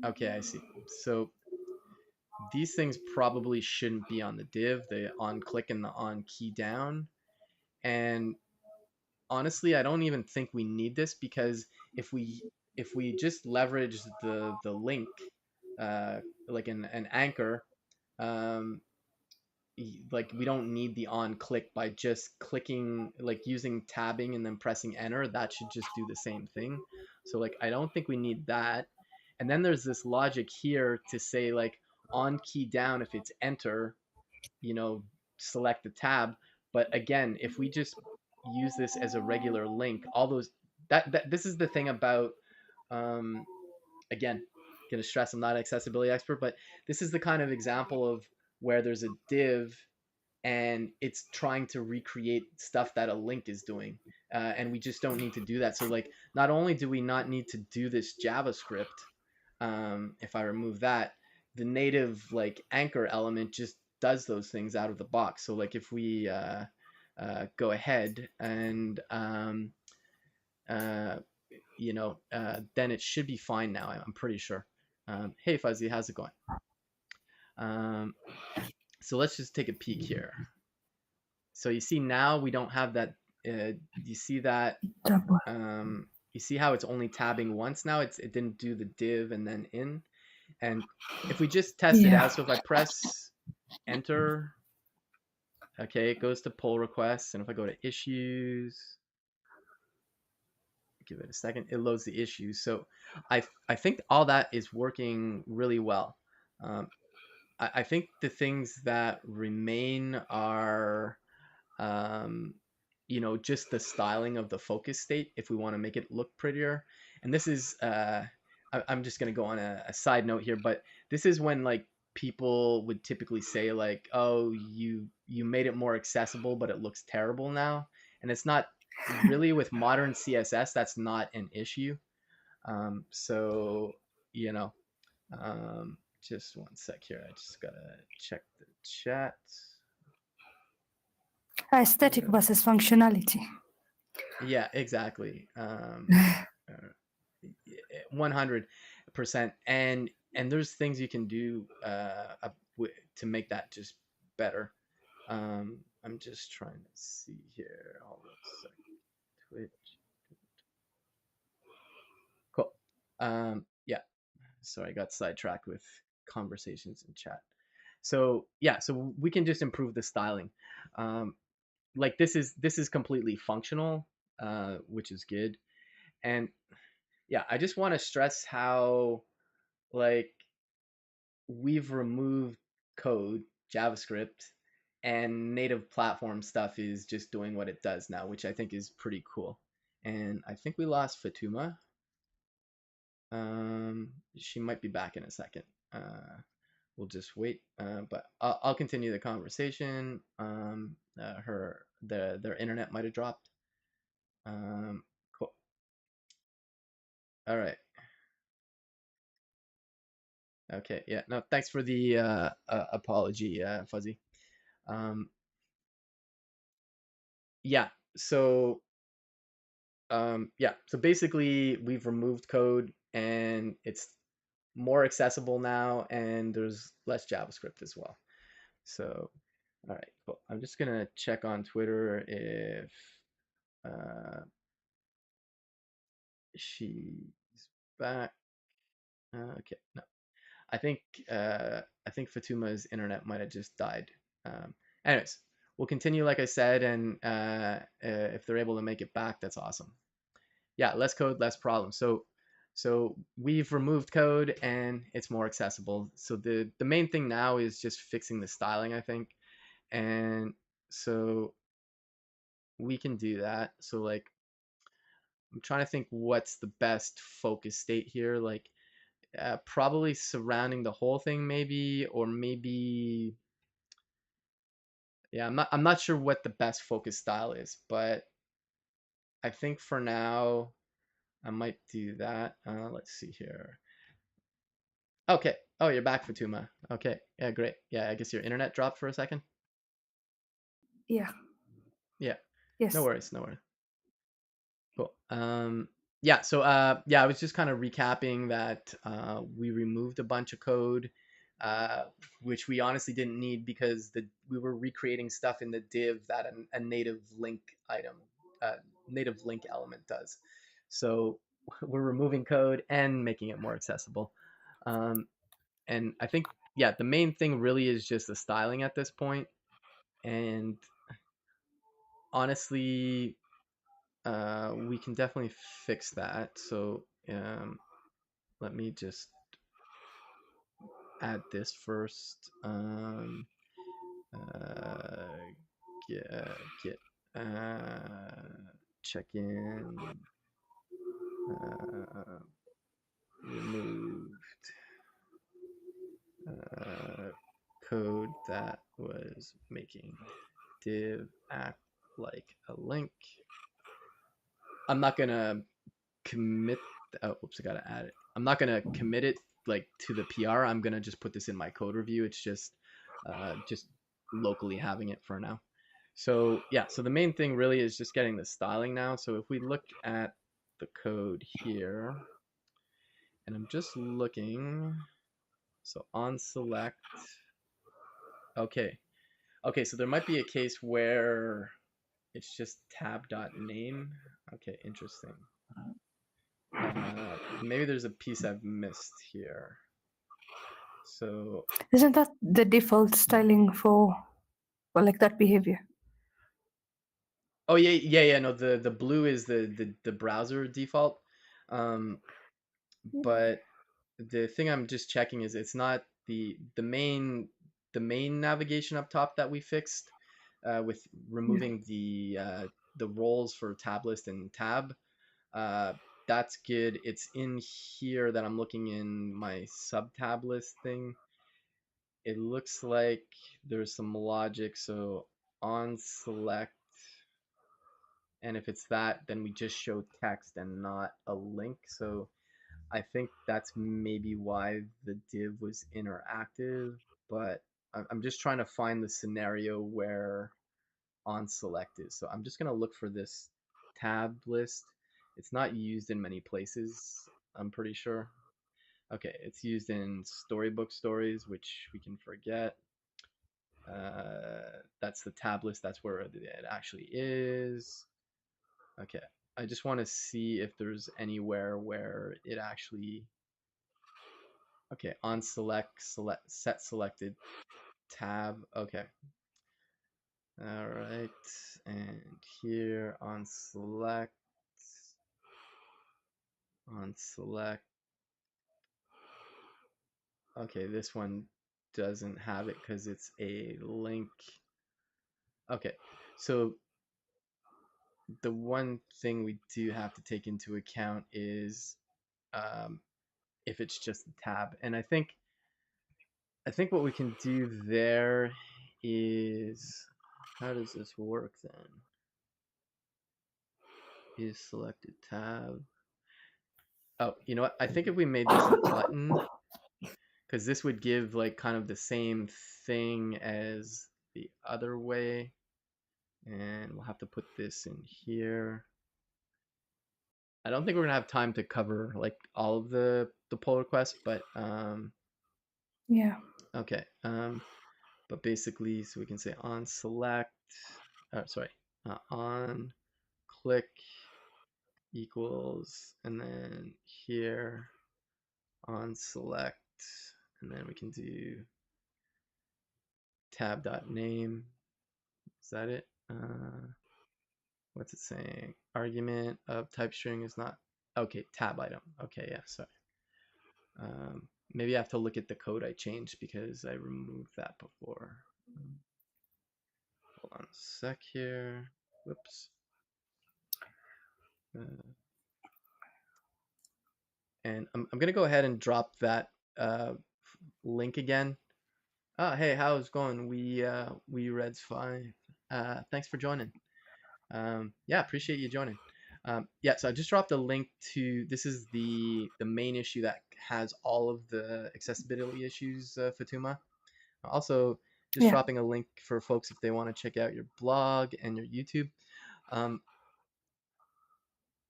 okay, I see. So these things probably shouldn't be on the div, the on click and the on key down. And honestly, I don't even think we need this because if we if we just leverage the link like an anchor, um, like we don't need the on click by just clicking, like using tabbing and then pressing enter. That should just do the same thing. So like I don't think we need that. And then there's this logic here to say like on key down if it's enter, you know, select the tab. But again, if we just use this as a regular link, all those that this is the thing about um, again, gonna stress I'm not an accessibility expert, but this is the kind of example of where there's a div and it's trying to recreate stuff that a link is doing. And we just don't need to do that. So like, not only do we not need to do this JavaScript, if I remove that, the native like anchor element just does those things out of the box. So like if we go ahead and uh, then it should be fine now. I'm pretty sure. Hey Fuzzy, how's it going? Um, so let's just take a peek here. So you see now we don't have that. You see that? You see how it's only tabbing once now? It didn't do the div and then in. And if we just test it Yeah. out, so if I press enter, okay, it goes to pull requests. And if I go to issues, give it a second, it loads the issues. So I think all that is working really well. Um, I think the things that remain are um, just the styling of the focus state if we want to make it look prettier. And this is, I'm just going to go on a side note here, but this is when like people would typically say like, oh, you made it more accessible, but it looks terrible now. And it's not really with modern CSS, that's not an issue. So, you know, just one sec here. I just got to check the chat. Aesthetic versus functionality. Yeah, exactly. 100%. And there's things you can do to make that just better. I'm just trying to see here. Hold on a sec. Twitch. Cool. Yeah. Sorry, I got sidetracked with conversations in chat. So yeah, so we can just improve the styling. Um, like this is completely functional, which is good. And yeah, I just want to stress how like we've removed code, JavaScript, and native platform stuff is just doing what it does now, which I think is pretty cool. And I think we lost Fatuma. She might be back in a second. We'll just wait. But I'll continue the conversation. Their internet might have dropped. Cool. All right. Okay. Yeah. No. Thanks for the apology, Fuzzy. Um, yeah. So yeah. So basically, we've removed code, and it's more accessible now, and there's less JavaScript as well. So, all right, cool. I'm just gonna check on Twitter if uh, she's back. Okay, no, I think I think Fatuma's internet might have just died. Um, anyways, we'll continue like I said, and if they're able to make it back, that's awesome. Yeah, less code, less problems. So we've removed code and it's more accessible. So the main thing now is just fixing the styling, I think. And so we can do that. So like I'm trying to think what's the best focus state here. Like probably surrounding the whole thing, maybe, or maybe yeah. I'm not sure what the best focus style is, but I think for now I might do that. Let's see here. Okay. Oh, you're back, Fatuma. Okay. Yeah, great. Yeah, I guess your internet dropped for a second. Yeah. Yeah. No Yes. worries. No worries. Cool. Yeah, so yeah, I was just kind of recapping that we removed a bunch of code, uh, which we honestly didn't need because we were recreating stuff in the div that a native link item, uh, native link element does. So we're removing code and making it more accessible. Um, and I think yeah, the main thing really is just the styling at this point. And honestly, we can definitely fix that. So let me just add this first. Uh, get check in removed uh, code that was making div act like a link. I'm not gonna commit. Oh, oops, I gotta add it. I'm not gonna commit it like to the PR. I'm gonna just put this in my code review. It's just locally having it for now. So yeah, so the main thing really is just getting the styling now. So if we look at the code here, and I'm just looking, so on select, okay, okay, so there might be a case where it's just tab.name. Okay, interesting. Maybe there's a piece I've missed here. So, Isn't that the default styling for like that behavior? oh yeah, yeah, yeah. No, the blue is the browser default. Um, but the thing I'm just checking is it's not the main navigation up top that we fixed with Yeah. removing the roles for tab list and tab. Uh, that's good. It's in here that I'm looking in my sub tab list thing. It looks like there's some logic. So on select, and if it's that, then we just show text and not a link. So I think that's maybe why the div was interactive, but I'm just trying to find the scenario where on select is. So I'm just gonna look for this tab list. It's not used in many places. I'm pretty sure. Okay, it's used in storybook stories, which we can forget. That's the tab list. That's where it actually is. Okay, I just want to see if there's anywhere where it actually. Okay, on set selected tab. Okay, all right, and here on select. Okay, this one doesn't have it because it's a link. Okay, so the one thing we do have to take into account is um, if it's just a tab. And I think what we can do there is how does this work then? Is selected tab. Oh, you know what? I think if we made this a button, because this would give like kind of the same thing as the other way. And we'll have to put this in here. I don't think we're gonna have time to cover like all of the pull requests, but Yeah. okay. But basically, so we can say on select, sorry, on click equals, and then here on select, and then we can do tab dot name. Is that it? What's it saying? Argument of type string is not okay. Tab item. Okay, yeah. Sorry. Maybe I have to look at the code I changed because I removed that before. Hold on a sec here. Whoops. Uh, and I'm gonna go ahead and drop that uh, link again. Oh, hey, how's it going? We Reds 5. Thanks for joining. Yeah, appreciate you joining. Yeah, so I just dropped a link to this is the main issue that has all of the accessibility issues, Fatuma. Also, just Yeah. dropping a link for folks if they want to check out your blog and your YouTube. Um,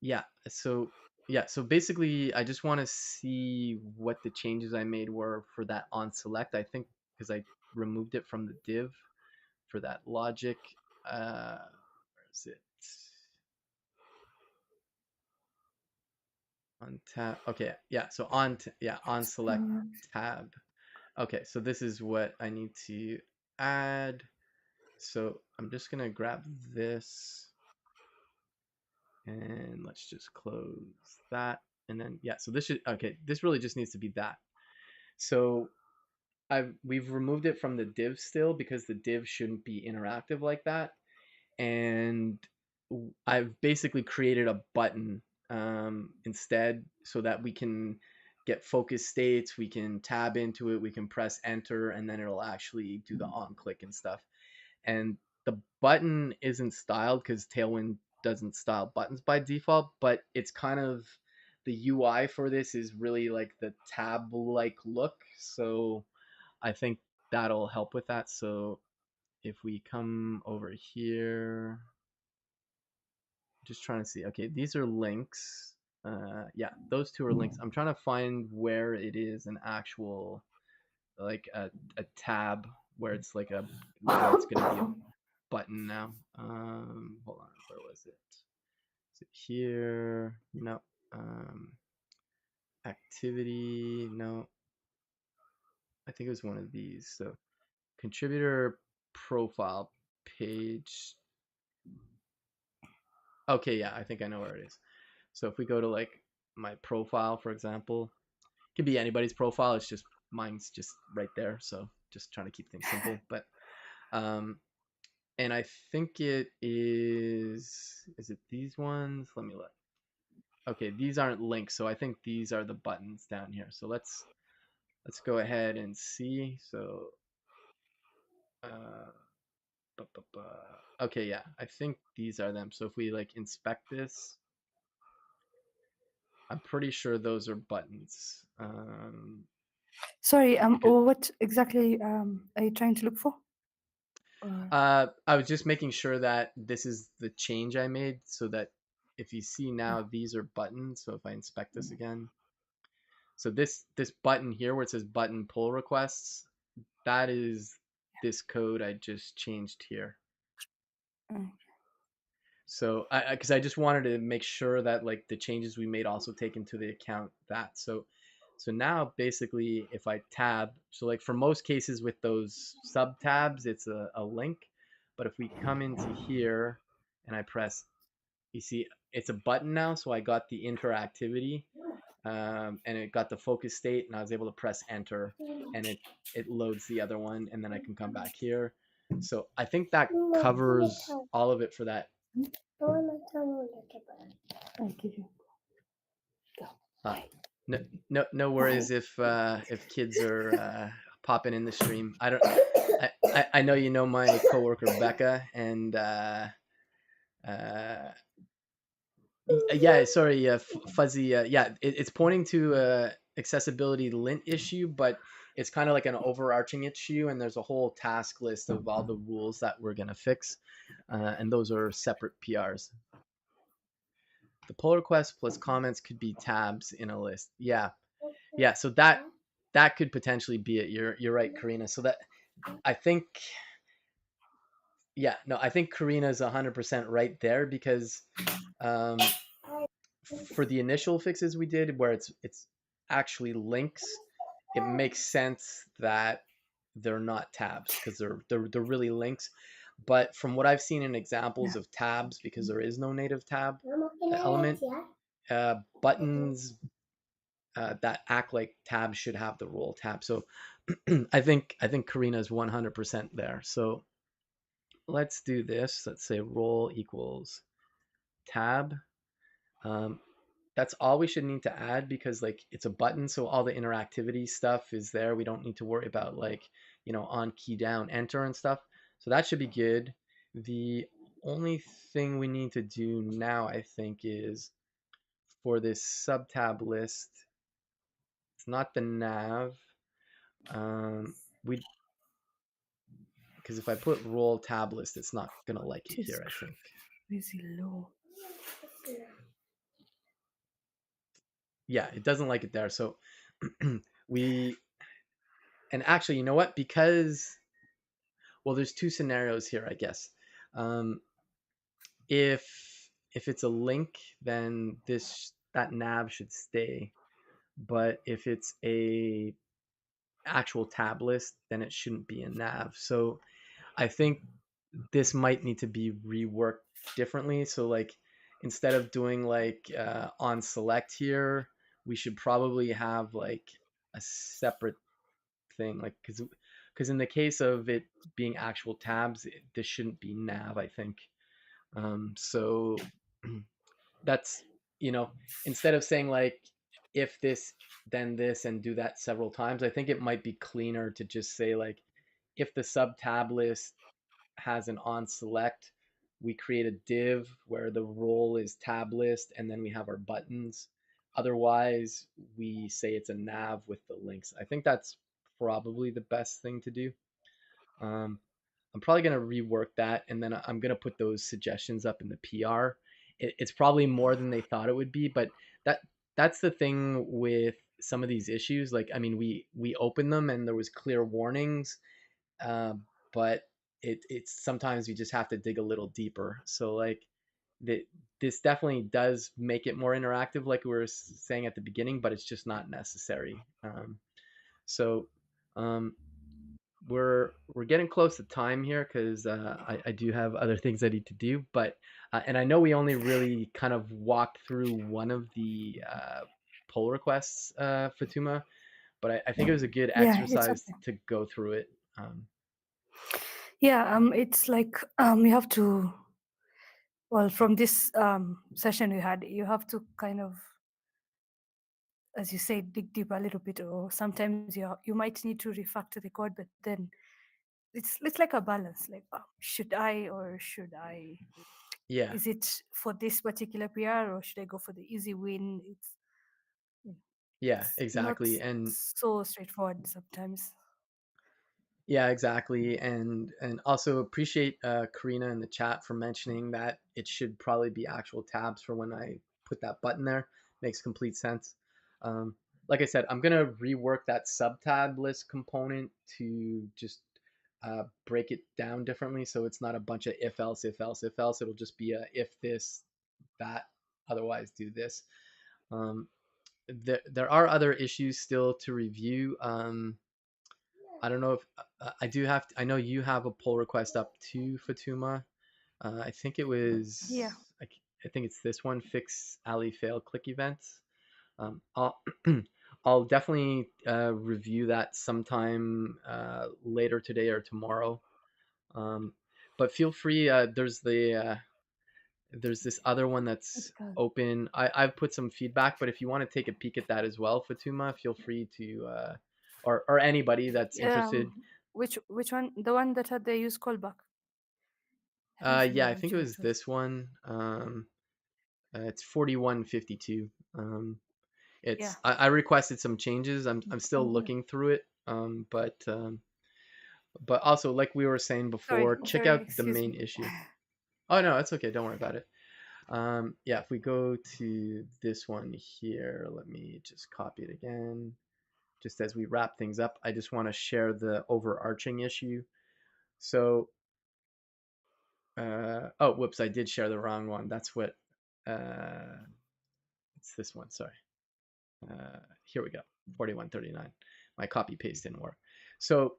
yeah, so so basically, I just want to see what the changes I made were for that on select. I think because I removed it from the div for that logic. Where is it? On tab. Okay, yeah. So yeah on select tab. Okay, so this is what I need to add. So I'm just gonna grab this and let's just close that. And then yeah, so this should okay. This really just needs to be that. So we've removed it from the div still because the div shouldn't be interactive like that. And I've basically created a button instead so that we can get focus states, we can tab into it, we can press enter, and then it'll actually do the on click and stuff. And the button isn't styled because Tailwind doesn't style buttons by default, but it's kind of the UI for this is really like the tab like look. So I think that'll help with that. So if we come over here, just trying to see. Okay, these are links. Yeah, those two are links. I'm trying to find where it is an actual like a tab where it's like a where it's gonna be a button now. Hold on, where was it? Is it here? No. Activity? No. I think it was one of these. So contributor profile page. Okay, yeah, I think I know where it is. So if we go to like my profile, for example, it could be anybody's profile. It's just mine's just right there. So just trying to keep things simple. But um, and I think it is. Is it these ones? Let me look. Okay, these aren't links, so I think these are the buttons down here. So let's go ahead and see. So uh, okay, yeah, I think these are them. So if we like inspect this, I'm pretty sure those are buttons. Sorry, Because what exactly are you trying to look for? Or I was just making sure that this is the change I made so that if you see yeah. now, these are buttons. So if I inspect this again, So this button here where it says button pull requests, that is this code I just changed here. Mm. So I because I just wanted to make sure that like the changes we made also take into the account that. So now basically if I tab, so like for most cases with those sub tabs, it's a link. But if we come into here and I press, you see it's a button now. So I got the interactivity, and it got the focus state, and I was able to press enter, and it loads the other one, and then I can come back here. So I think that covers all of it for that. Uh, no, no worries if kids are popping in the stream. I don't. I know you know my coworker Becca, and uh, yeah, sorry, fuzzy. Yeah, it's pointing to a accessibility lint issue, but it's kind of like an overarching issue, and there's a whole task list of all the rules that we're gonna fix, and those are separate PRs. The pull request plus comments could be tabs in a list. Yeah, yeah. So that could potentially be it. You're right, Karina. So that I think, yeah, no, I think Karina's 100% right there because um, for the initial fixes we did where it's actually links, it makes sense that they're not tabs because they're really links. But from what I've seen in examples Yeah. of tabs, because there is no native tab element, buttons that act like tabs should have the role tab. So I think Karina's 100% there. So let's do this. Let's say role equals tab. Um, that's all we should need to add because like it's a button, so all the interactivity stuff is there. We don't need to worry about like, on key down enter and stuff. So that should be good. The only thing we need to do now, I think, is for this sub tab list, it's not the nav. We Because if I put role tab list, it's not gonna like it Jesus here, I think. Christ, low. Yeah, it doesn't like it there. So we and actually, you know what? Because, well, there's two scenarios here, I guess. Um, if if it's a link, then this that nav should stay. But if it's a actual tab list, then it shouldn't be a nav. So I think this might need to be reworked differently. So like instead of doing like on select here, we should probably have like a separate thing, like because in the case of it being actual tabs, this shouldn't be nav, I think. So that's, you know instead of saying like if this then this and do that several times, I think it might be cleaner to just say like if the sub tab list has an on select, we create a div where the role is tab list and then we have our buttons. Otherwise, we say it's a nav with the links. I think that's probably the best thing to do. Um, I'm probably going to rework that and then I'm going to put those suggestions up in the PR. It's probably more than they thought it would be, but that that's the thing with some of these issues. Like, I mean, we opened them and there was clear warnings, uh, but it's sometimes you just have to dig a little deeper. So like the, this definitely does make it more interactive, like we were saying at the beginning, but it's just not necessary. So um, we're getting close to time here because I do have other things I need to do, but and I know we only really kind of walked through one of the pull requests, Fatuma, but I think it was a good Yeah, it's exercise okay. to go through it. Um, Yeah, it's like you have to, well, from this session we had, you have to kind of, as you say, dig deep a little bit, or sometimes you might need to refactor the code, but then it's like a balance. Like, should I or should I? yeah, Is it for this particular PR or should I go for the easy win? Mm, yeah, it's not exactly. And so straightforward sometimes. yeah, exactly. And also appreciate Karina in the chat for mentioning that it should probably be actual tabs for when I put that button there. Makes complete sense. Um, like I said, I'm gonna rework that subtab list component to just break it down differently, so it's not a bunch of if else if else if else. It'll just be a if this that otherwise do this. Um, there are other issues still to review. I don't know if I do have. I know you have a pull request up to Fatuma. I think it was. Yeah, I, I think it's this one. Fix alley fail click events. I'll I'll definitely review that sometime later today or tomorrow. Um, but feel free. There's this other one it's that's good. open. I've put some feedback, but if you want to take a peek at that as well, Fatuma, feel free to or anybody that's interested. Which one? The one that had the use callback. I haven't seen Yeah, that I one think it too, was actually. this one. It's 4152. Yeah. I requested some changes. I'm still Oh, looking through it. But also like we were saying sorry, before, check sorry. out the Excuse main me. issue. Oh no, it's okay. Don't worry about it. Yeah, if we go to this one here, let me just copy it again. Just as we wrap things up, I just want to share the overarching issue. So, oh, whoops, I did share the wrong one. That's what, uh, it's this one. Sorry. Here we go. 4139. My copy paste didn't work. So,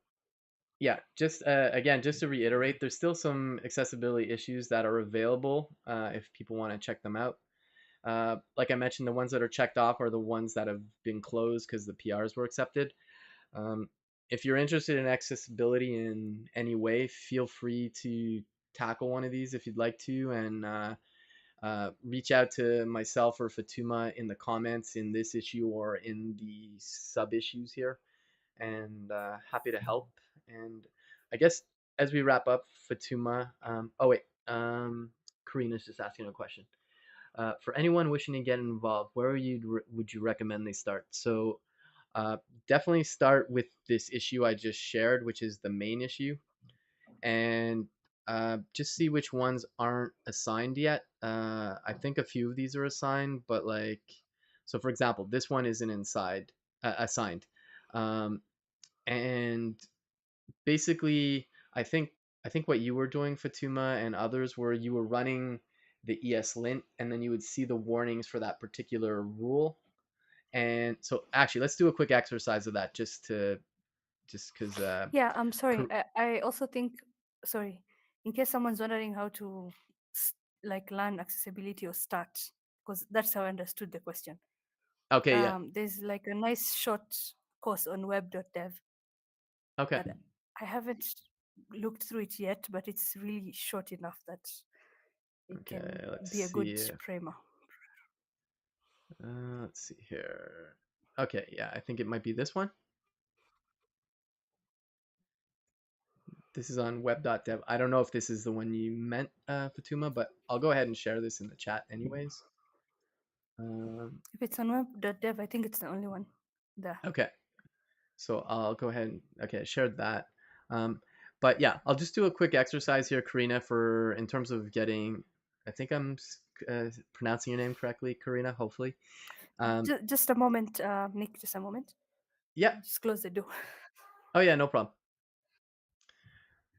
yeah, just again, just to reiterate, there's still some accessibility issues that are available if people want to check them out. Like I mentioned, the ones that are checked off are the ones that have been closed because the PRs were accepted. Um, if you're interested in accessibility in any way, feel free to tackle one of these if you'd like to, and reach out to myself or Fatuma in the comments in this issue or in the sub issues here, and happy to help. And I guess as we wrap up, Fatuma, oh wait, Karina's just asking a question. For anyone wishing to get involved, where would you recommend they start? So uh, definitely start with this issue I just shared, which is the main issue, and just see which ones aren't assigned yet. I think a few of these are assigned, but like, so for example, this one isn't assigned, um, and basically, I think what you were doing, Fatuma, and others were you were running the ESLint, and then you would see the warnings for that particular rule. And so, actually, let's do a quick exercise of that, just because. Yeah, I'm sorry. I also think, sorry, in case someone's wondering how to like learn accessibility or start, because that's how I understood the question. Okay, yeah, There's like a nice short course on web.dev okay, that I haven't looked through it yet, but it's really short enough that it can okay. Let's be a good see. primer. Let's see here. Okay, yeah, I think it might be this one. This is on web.dev. I don't know if this is the one you meant, Fatuma, but I'll go ahead and share this in the chat anyways. Um, If it's on web.dev, I think it's the only one there. okay, so I'll go ahead and okay, shared that. Um, but yeah, I'll just do a quick exercise here, Karina, for in terms of getting. I think I'm pronouncing your name correctly, Karina. Hopefully. Just a moment, Nick, just a moment. Yeah. Just close the door. Oh yeah, no problem.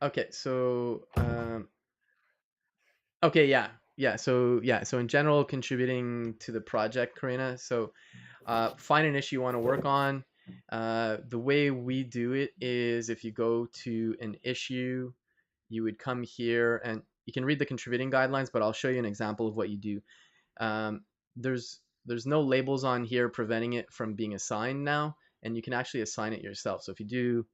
Okay, so okay, yeah, so in general, contributing to the project, Karina. So find an issue you want to work on. The way we do it is if you go to an issue, you would come here and you can read the contributing guidelines, but I'll show you an example of what you do. Um, there's no labels on here preventing it from being assigned now, and you can actually assign it yourself. So if you do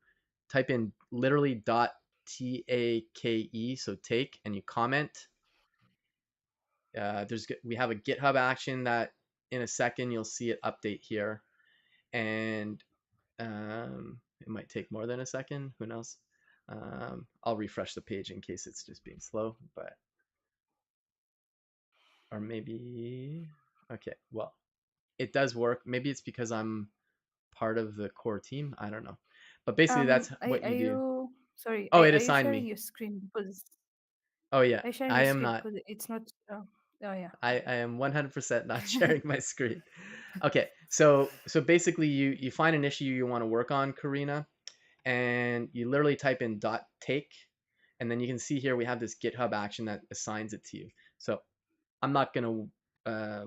type in literally dot take, so take, and you comment, we have a GitHub action that in a second you'll see it update here, and it might take more than a second. Who knows? I'll refresh the page in case it's just being slow, but or maybe okay. Well, it does work. Maybe it's because I'm part of the core team. I don't know, but basically that's what Are you do. you sorry? Oh, it Are you assigned sharing me. your screen? Because Oh yeah, are you sharing I your am screen? not. Because it's not. Oh yeah. I am 100% not sharing my screen. Okay, so basically you find an issue you want to work on, Karina, and you literally type in dot take, and then you can see here we have this GitHub action that assigns it to you. So I'm not gonna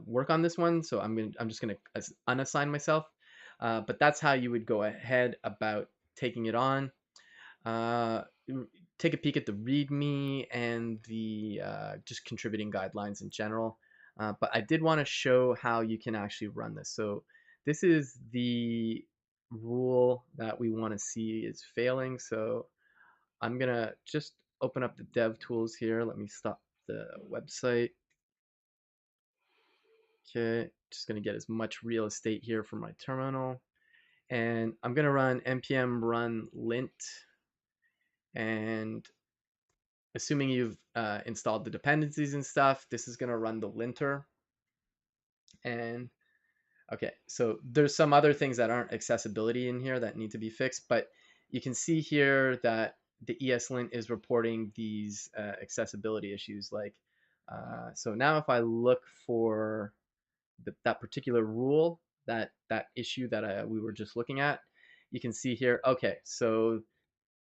work on this one, so I'm just gonna unassign myself. But that's how you would go ahead about taking it on. Uh, Take a peek at the README and the just contributing guidelines in general. But I did want to show how you can actually run this. So this is the rule that we want to see is failing. So I'm gonna just open up the dev tools here. Let me stop the website. Okay, just gonna get as much real estate here for my terminal. And I'm gonna run npm run lint, and assuming you've installed the dependencies and stuff, this is gonna run the linter. And okay, so there's some other things that aren't accessibility in here that need to be fixed, but you can see here that the ESLint is reporting these accessibility issues. Like, so now if I look for that particular rule, that issue that we were just looking at, you can see here. Okay, so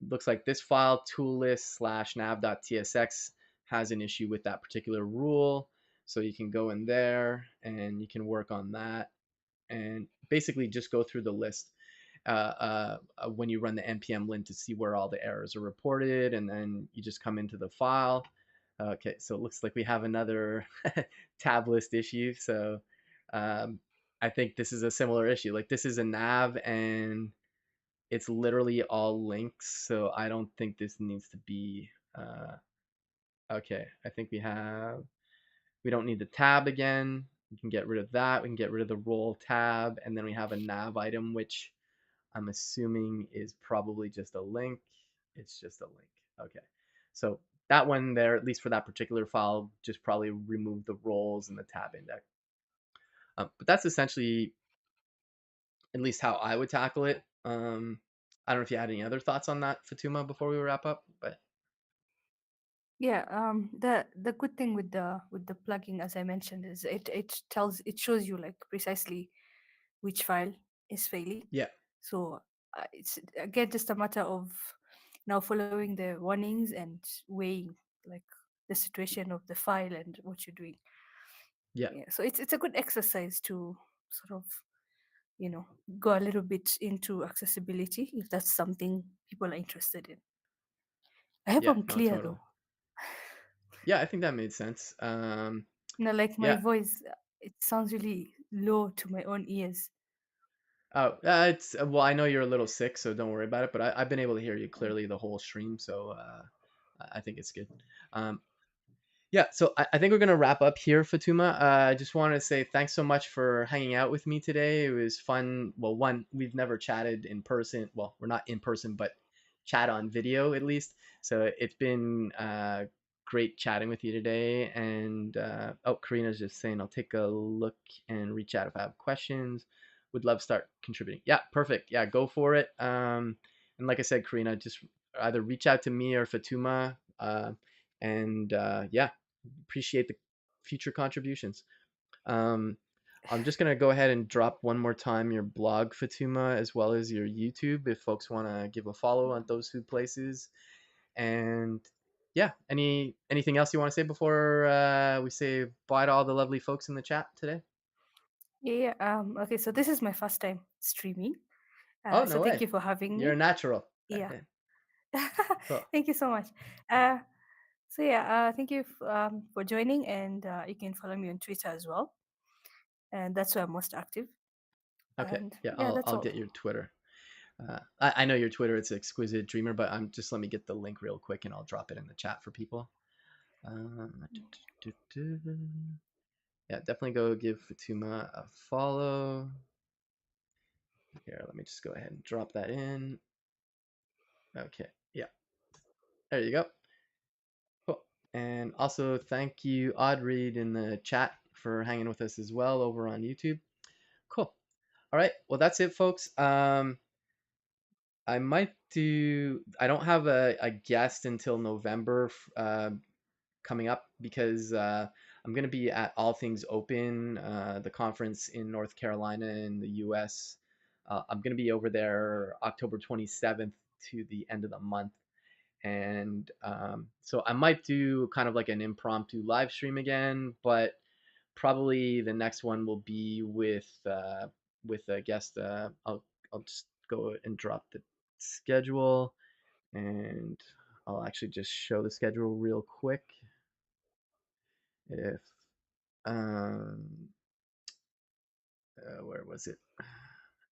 looks like this file toollist slash nav.tsx has an issue with that particular rule. So you can go in there and you can work on that and basically just go through the list when you run the npm lint to see where all the errors are reported, and then you just come into the file. Okay, so it looks like we have another tab list issue. So um, I think this is a similar issue. Like this is a nav and it's literally all links, so I don't think this needs to be. Okay, I think we don't need the tab again. We can get rid of that. We can get rid of the role tab, and then we have a nav item, which I'm assuming is probably just a link. It's just a link. Okay. So that one there, at least for that particular file, just probably remove the roles and the tab index. But that's essentially at least how I would tackle it. I don't know if you had any other thoughts on that, Fatuma, before we wrap up, but Yeah, the good thing with the plugin, as I mentioned, is it shows you like precisely which file is failing. yeah, So it's again just a matter of now following the warnings and weighing like the situation of the file and what you're doing. yeah, Yeah, so it's a good exercise to sort of, you know, go a little bit into accessibility if that's something people are interested in. I hope yeah, I'm no, clear totally. though. Yeah, I think that made sense. You know, like my Yeah. voice, it sounds really low to my own ears. Oh, it's well, I know you're a little sick, so don't worry about it. But I've been able to hear you clearly the whole stream, so I think it's good. Um, Yeah, so I think we're gonna wrap up here, Fatuma. I just wanted to say thanks so much for hanging out with me today. It was fun. Well, one, we've never chatted in person. Well, we're not in person, but chat on video at least. So it's been great chatting with you today. And oh, Karina's just saying I'll take a look and reach out if I have questions. Would love to start contributing. Yeah, perfect. Yeah, go for it. And like I said, Karina, just either reach out to me or Fatuma. And yeah, appreciate the future contributions. Um, I'm just gonna go ahead and drop one more time your blog, Fatuma, as well as your YouTube, if folks want to give a follow on those two places. And yeah, anything else you want to say before we say bye to all the lovely folks in the chat today? Yeah, yeah. Okay, so this is my first time streaming. Oh, So no thank way. you for having You're a me. natural. Yeah. Okay, cool. Thank you so much. Uh, so yeah, thank you for joining, and you can follow me on Twitter as well, and that's where I'm most active. Okay, And yeah, yeah, that's I'll all. get your Twitter. I know your Twitter. It's exquisite dreamer, but I'm just let me get the link real quick and I'll drop it in the chat for people. Uh, yeah, definitely go give Fatuma a follow. Here, let me just go ahead and drop that in. Okay, yeah, there you go. Cool. And also thank you, Audrey, in the chat for hanging with us as well over on YouTube. Cool. All right. Well, that's it, folks. I might do. I don't have a guest until November coming up because I'm going to be at All Things Open, the conference in North Carolina in the US. I'm going to be over there October 27th to the end of the month. And so I might do kind of like an impromptu live stream again, but probably the next one will be with a guest. I'll just go and drop the schedule, and I'll actually just show the schedule real quick. If um, where was it?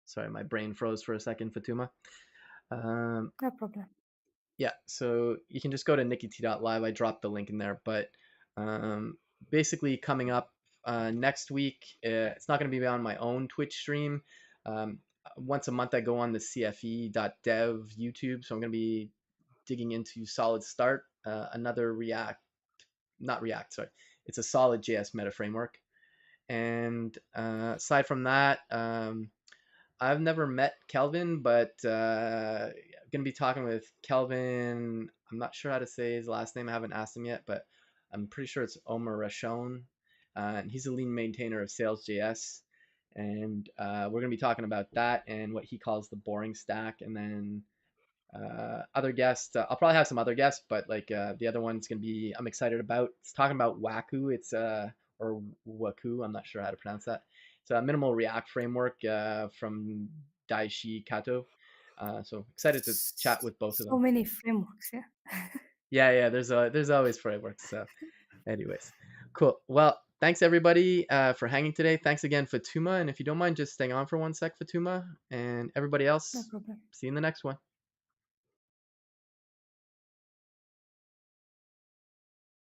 Sorry, my brain froze for a second, Fatuma. Um, No problem. yeah, so you can just go to nikit.live. I dropped the link in there, but um, basically coming up next week, it's not going to be on my own Twitch stream. Um, Once a month, I go on the cfe.dev YouTube, so I'm going to be digging into Solid Start, another React, not React, sorry, it's a solid JS meta framework. And aside from that, I've never met Kelvin, but I'm gonna be talking with Kelvin. I'm not sure how to say his last name. I haven't asked him yet, but I'm pretty sure it's Omer Rashon, and he's a lean maintainer of Sales.js. And we're gonna be talking about that and what he calls the boring stack, and then other guests. I'll probably have some other guests, but like the other one's gonna be I'm excited about. It's talking about Waku. It's or Waku. I'm not sure how to pronounce that. It's a minimal React framework from Daishi Kato. So excited to chat with both of So them. many frameworks, yeah. Yeah, yeah. There's always frameworks. So, anyways, cool. Well, thanks everybody for hanging today. Thanks again, Fatuma. And if you don't mind, just staying on for one sec, Fatuma, and everybody No else. problem. See you in the next one.